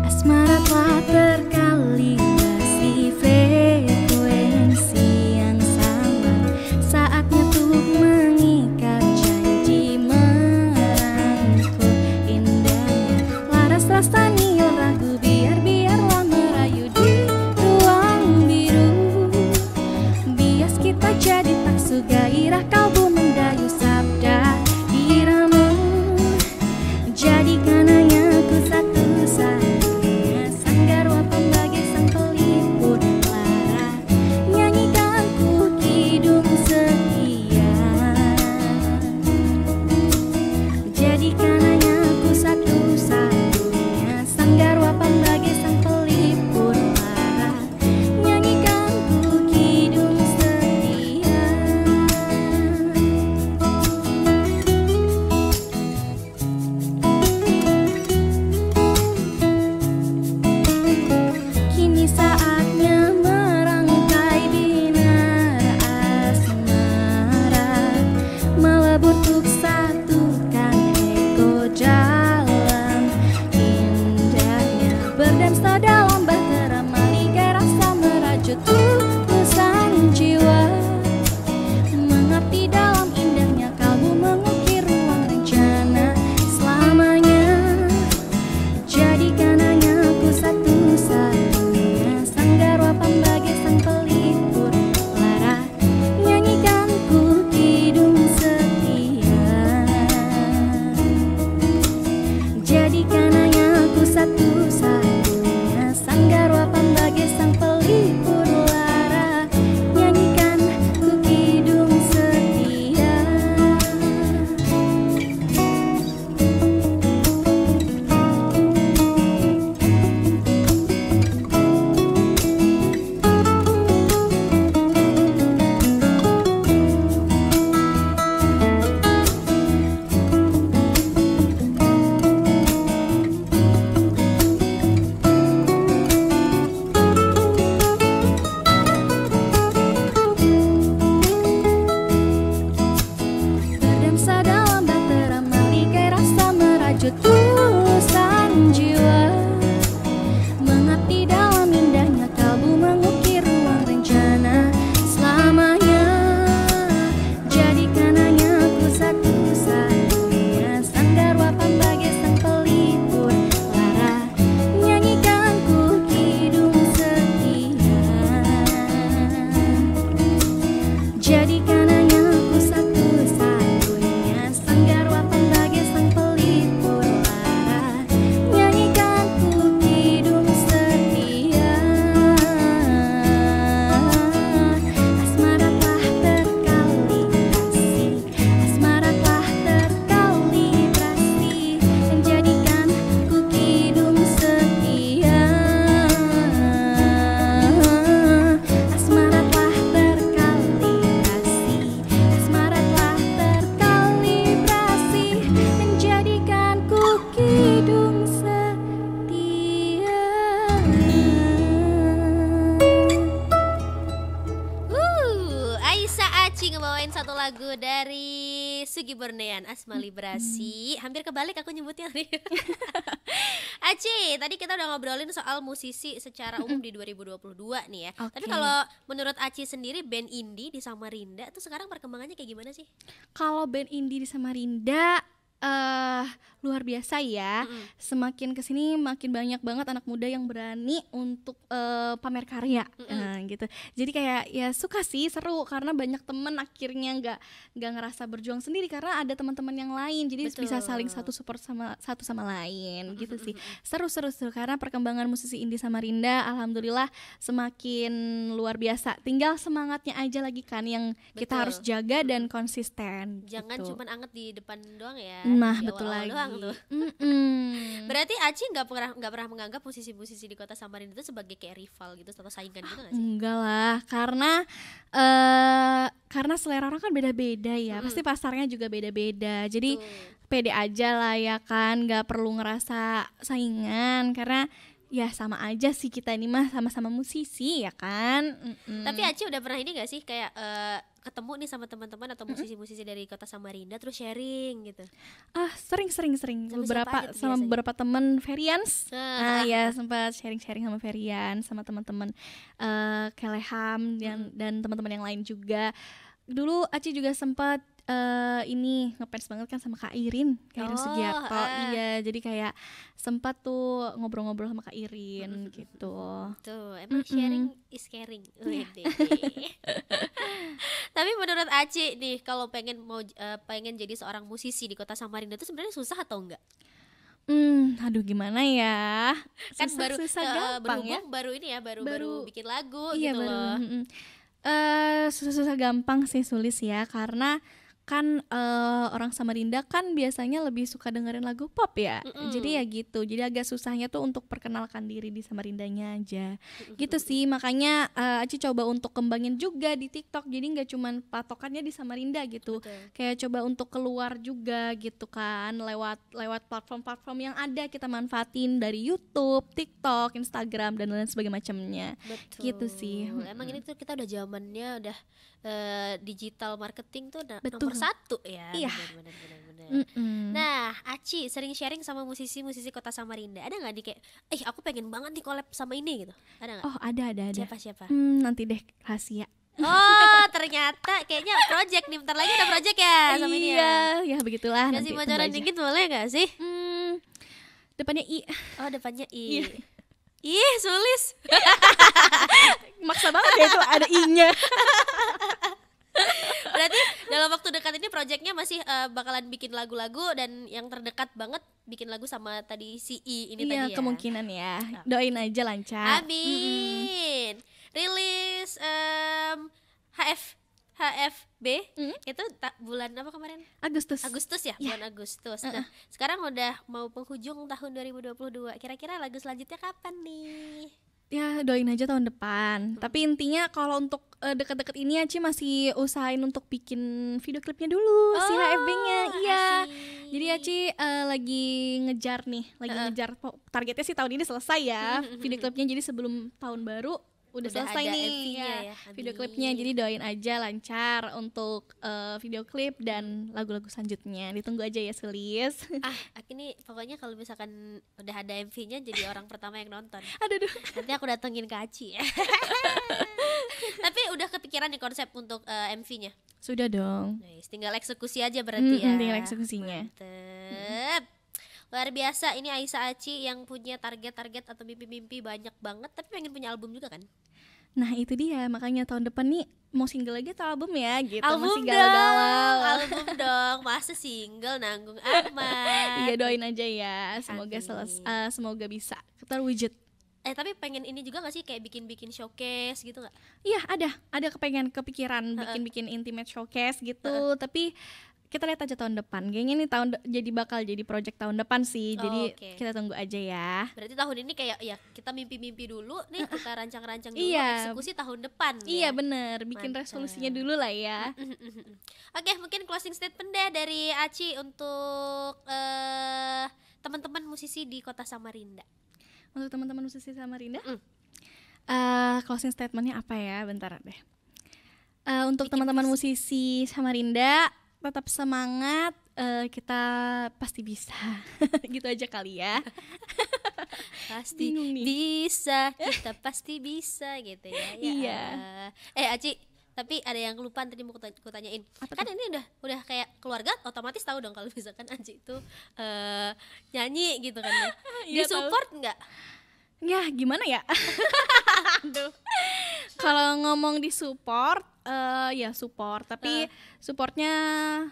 Asmara telah terkalibrasi frekuensi yang sama. Saatnya tuh mengikat janji, merangkul indahnya laras rasani ragu. Biarlah merayu di ruang biru. Bias kita jadi taksu gairah kalbu mendayu sabda diramu. Jadikan hanya ku satu-satunya sanggarwa pembagai sang pelipur lara. Nyanyikan ku kidung setia. Jadikan hanya ku satu-satunya sanggarwa pembagai sang pelipur lara. Nyanyikan ku kidung setia. Kini saatnya merangkai binar asmara, melebur untuk satukan ego dalam indahnya. Berdansa dalam bahtera maligai rasa merajut tulusan jiwa. Mengabdi dalam indahnya kalbu mengukir ruang rencana selamanya. Jadikan hanya ku satu-satunya sanggarwa pembagai sang pelipur lara. Nyanyikan ku kidung setia. Jadikan hanya ku satu-satunya sanggarwa pembagai sang pelipur lara. Nyanyikan ku kidung setia. Berdansa dalam bahtera maligai rasa merajut tulusan jiwa. Mengabdi dalam indahnya kalbu mengukir ruang rencana selamanya. Jadikan hanya ku satu-satunya sanggarwa pembagai sang pelipur Kurnian, Asma Librasi. Hampir kebalik aku nyebutnya nih. Aci, tadi kita udah ngobrolin soal musisi secara umum di 2022 nih ya. Tapi kalau menurut Aci sendiri band indie di Samarinda tuh sekarang perkembangannya kayak gimana sih? Kalau band indie di Samarinda luar biasa ya. Semakin kesini makin banyak banget anak muda yang berani untuk pamer karya, gitu. Jadi kayak ya suka sih, seru karena banyak temen akhirnya nggak ngerasa berjuang sendiri karena ada teman-teman yang lain. Jadi bisa saling support satu sama lain, gitu sih. Seru karena perkembangan musisi indie Samarinda alhamdulillah semakin luar biasa. Tinggal semangatnya aja lagi kan yang kita harus jaga dan konsisten. Jangan gitu. cuman anget di depan doang ya. Nah, di betul lagi. Doang tuh. Berarti Aci nggak pernah menganggap musisi-musisi di kota Samarinda itu sebagai kayak rival gitu atau saingan gitu nggak sih? Enggak lah, karena selera orang kan beda-beda ya. Pasti pasarnya juga beda-beda. Jadi pede aja lah ya kan, nggak perlu ngerasa saingan karena ya sama aja sih kita ini mah sama-sama musisi ya kan. Tapi Aci udah pernah ini gak sih kayak ketemu nih sama teman-teman atau musisi-musisi dari kota Samarinda terus sharing gitu? Sering sama beberapa teman Ferians. Ya sempat sharing sama Ferian, sama teman-teman Keleham dan teman-teman yang lain juga. Dulu Aci juga sempat ini ngefans banget kan sama Kak Irin Sugiarto. Iya, jadi kayak sempat tuh ngobrol-ngobrol sama Kak Irin gitu. Tuh, emang sharing is caring. Tapi menurut Aci nih, kalau pengen jadi seorang musisi di kota Samarinda itu sebenarnya susah atau enggak? Aduh gimana ya? Kan susah gampang ya. Baru bikin lagu iya, gitu loh. Susah gampang sih, Sulis ya, karena kan orang Samarinda kan biasanya lebih suka dengerin lagu pop ya. Jadi ya gitu. Jadi agak susahnya tuh untuk perkenalkan diri di Samarindanya aja. Gitu sih. Makanya Aci coba untuk kembangin juga di TikTok. Jadi nggak cuman patokannya di Samarinda gitu. Kayak coba untuk keluar juga gitu kan, lewat platform-platform yang ada kita manfaatin dari YouTube, TikTok, Instagram dan lain sebagainya macamnya. Gitu sih. Emang ini tuh kita udah zamannya udah digital marketing tuh nomor 1 ya. Iya. Benar. Nah, Aci sering sharing sama musisi-musisi kota Samarinda. Ada nggak nih kayak, aku pengen banget nih collab sama ini gitu? Ada nggak? Oh ada. Siapa? Nanti deh rahasia. Oh ternyata kayaknya project nih, bentar lagi ada project ya sama ini ya. Iya begitulah. Kasih bocoran dikit boleh nggak sih? Depannya I. Oh depannya I. Ih Sulis. Maksa banget ya itu ada I-nya. Berarti dalam waktu dekat ini projectnya masih bakalan bikin lagu-lagu dan yang terdekat banget bikin lagu sama tadi si I ini tadi ya. Iya kemungkinan ya. Doain aja lancar. Amin. Rilis HFB itu bulan apa kemarin? Agustus ya, bulan Agustus. Nah, sekarang udah mau penghujung tahun 2022. Kira-kira lagu selanjutnya kapan nih? Ya doain aja tahun depan. Tapi intinya kalau untuk deket-deket ini Aci masih usahain untuk bikin video klipnya dulu, si HFB-nya. Iya. Jadi Aci lagi ngejar targetnya sih tahun ini selesai ya. Video klipnya jadi sebelum tahun baru udah selesai nih ya, video klipnya. Jadi doain aja lancar untuk video klip dan lagu-lagu selanjutnya. Ditunggu aja ya Sulis. Aku nih pokoknya kalau misalkan udah ada MV-nya jadi orang pertama yang nonton. Aduh. Nanti aku datengin ke Aci ya. Tapi udah kepikiran nih konsep untuk MV-nya? Sudah dong. Nice, tinggal eksekusi aja berarti ya. Tinggal eksekusinya. Mantep. Luar biasa, ini Aisyah Aci yang punya target-target atau mimpi-mimpi banyak banget, tapi pengen punya album juga kan? Nah itu dia, makanya tahun depan nih mau single lagi atau album ya gitu. Album masih galau-galau. Album dong, masa single nanggung amat. Iya doain aja ya, semoga bisa terwujud. Tapi pengen ini juga gak sih kayak bikin showcase gitu gak? Iya ada kepikiran bikin intimate showcase gitu. Tapi kita lihat aja tahun depan. Kayaknya nih bakal jadi project tahun depan sih. Jadi kita tunggu aja ya. Berarti tahun ini kayak ya kita mimpi-mimpi dulu nih, kita rancang-rancang dulu, eksekusi tahun depan. Iya bener, bikin resolusinya dulu lah ya. Oke, mungkin closing statement deh dari Aci untuk teman-teman musisi di kota Samarinda. Untuk teman-teman musisi Samarinda, closing statementnya apa ya? Bentar deh. Untuk teman-teman musisi Samarinda, tetap semangat, kita pasti bisa. Gitu aja kali ya. Pasti Bingung nih. bisa, kita pasti bisa gitu ya. Iya. Aci, tapi ada yang kelupaan tadi mau kutanyain. Kan ini udah kayak keluarga, otomatis tahu dong kalau misalkan Aci itu nyanyi gitu kan ya. Iya, Disupport nggak? Ya gimana ya? Aduh. Kalau ngomong di support, ya support, tapi supportnya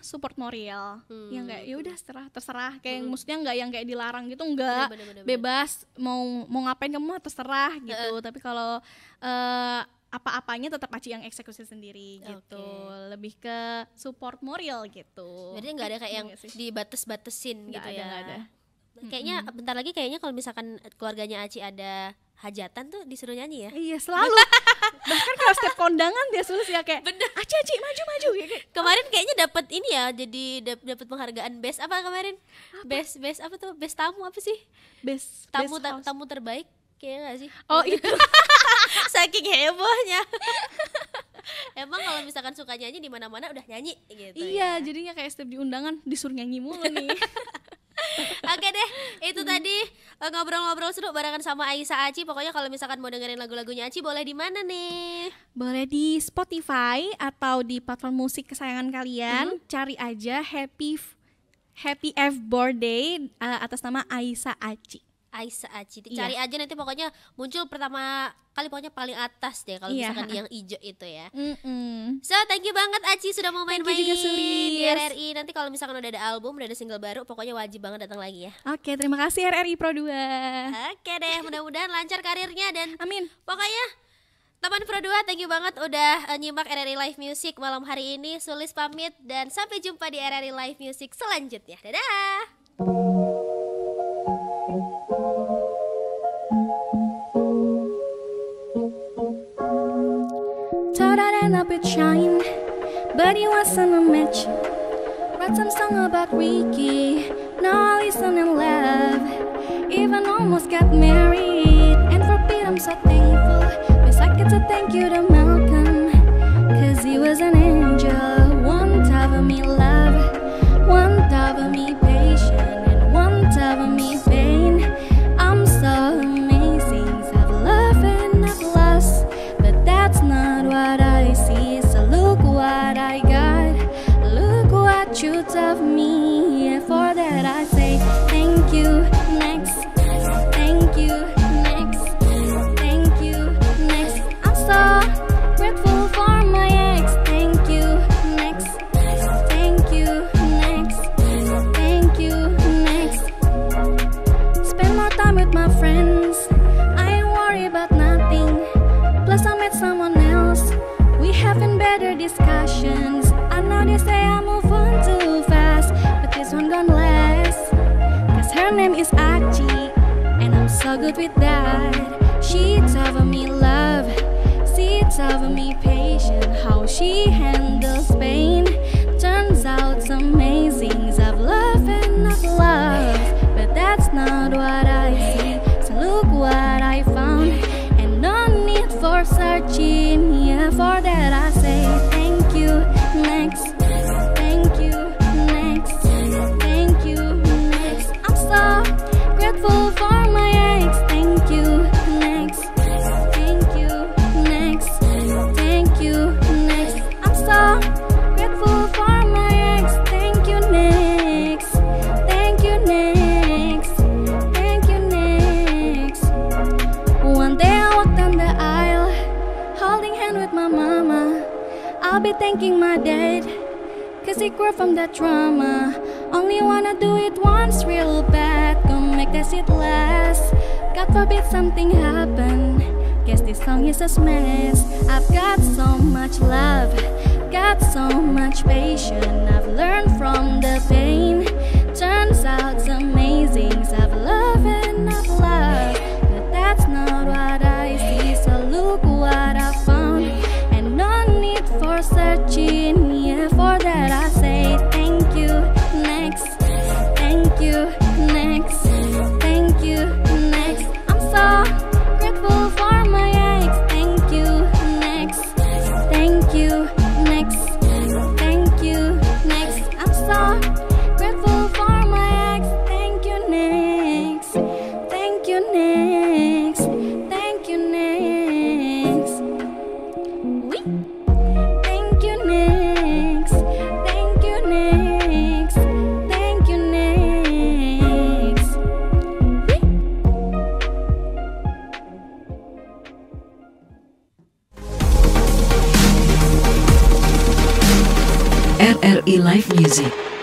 support moral. Ya enggak, ya udah terserah. Kayak maksudnya enggak yang kayak dilarang gitu, enggak. Bener. Bebas mau ngapain kamu mah terserah gitu. Tapi kalau apa-apanya tetap Aci yang eksekusi sendiri gitu. Lebih ke support moral gitu. Jadi nggak ada kayak yang dibates-batesin gitu ya. Nggak ada. Kayaknya bentar lagi kayaknya kalau misalkan keluarganya Aci ada hajatan tuh disuruh nyanyi ya. Iya selalu. Bahkan kalau setiap kondangan dia suruh ya kayak Aci maju kayak. Kemarin kayaknya dapat ini ya, jadi dapat penghargaan best apa kemarin? Best apa tuh? Best tamu apa sih? Best Tamu terbaik kayaknya nggak sih? Oh itu. Saking hebohnya. Emang kalau misalkan suka nyanyi di mana-mana udah nyanyi gitu. Iya, jadinya kayak setiap di undangan disuruh nyanyi mulu nih. Oke deh, itu tadi ngobrol-ngobrol seru barengan sama Aisyah Aci. Pokoknya kalau misalkan mau dengerin lagu-lagunya Aci boleh di mana nih? Boleh di Spotify atau di platform musik kesayangan kalian. Cari aja Happy F Birthday atas nama Aisyah Aci. Aisyah Aci, cari aja nanti pokoknya muncul pertama kali, pokoknya paling atas deh kalau misalkan yang hijau itu ya. So thank you banget Aci sudah mau main-main di RRI. Nanti kalau misalkan udah ada album, udah ada single baru, pokoknya wajib banget datang lagi ya. Oke, terima kasih RRI Pro 2. Oke deh, mudah-mudahan lancar karirnya dan amin. Pokoknya teman Pro 2, thank you banget udah nyimak RRI Live Music malam hari ini. Sulis pamit dan sampai jumpa di RRI Live Music selanjutnya. Dadah. Thought I'd end up with Shine, but he wasn't a match. Wrote some song about Ricky, now I listen and laugh. Even almost got married, and for Pete I'm so thankful. Wish I could say thank you to Malcolm, cause he was an angel. One type of me love, one type of me patient, and one type of me pain. I'm so amazing, I've loved and I've lost, but that's not what I see. So look what I got, look what you taught me, and for that I say thank you. Next, thank you. Next, thank you. Next, I'm so grateful for my ex. Thank you. Next, thank you. Next, thank you. Next, spend more time with my friends, I ain't worried about nothing. Plus I met someone else, we having better discussions. I know they say I move on too fast, but this one gonna last, cause her name is Aci, and I'm so good with that. She taught me love, she taught me patience, how she handles pain. Turns out it's amazing, I've loved and I've loved, but that's not what I see. So look what I found, and no need for searching. Yeah, for that I say thank you. Next, thank you. Next, thank you. Next, I'm so grateful for my ex. Thank you. Next, thank you. Next, thank you. Next, I'm so grateful for my ex. Thank you. Next, thank you. Next, thank you. Next. One day I walked down the aisle, holding hand with my mama. I'll be thanking my dad, cause he grew from that trauma. Only wanna do it once real bad, gonna make that shit last. God forbid something happen, guess this song is a mess. I've got so much love, got so much patience, I've learned from the pain. Turns out it's amazing, I've loved and I've loved, but that's not what I see. So look what I found, and no need for searching. Yeah, for that I say thank you. Next, thank you. Next, thank you. Next, I'm so grateful for my ex. Thank you. Next, thank you. Next, thank you. Next, I'm so RRI Live Music.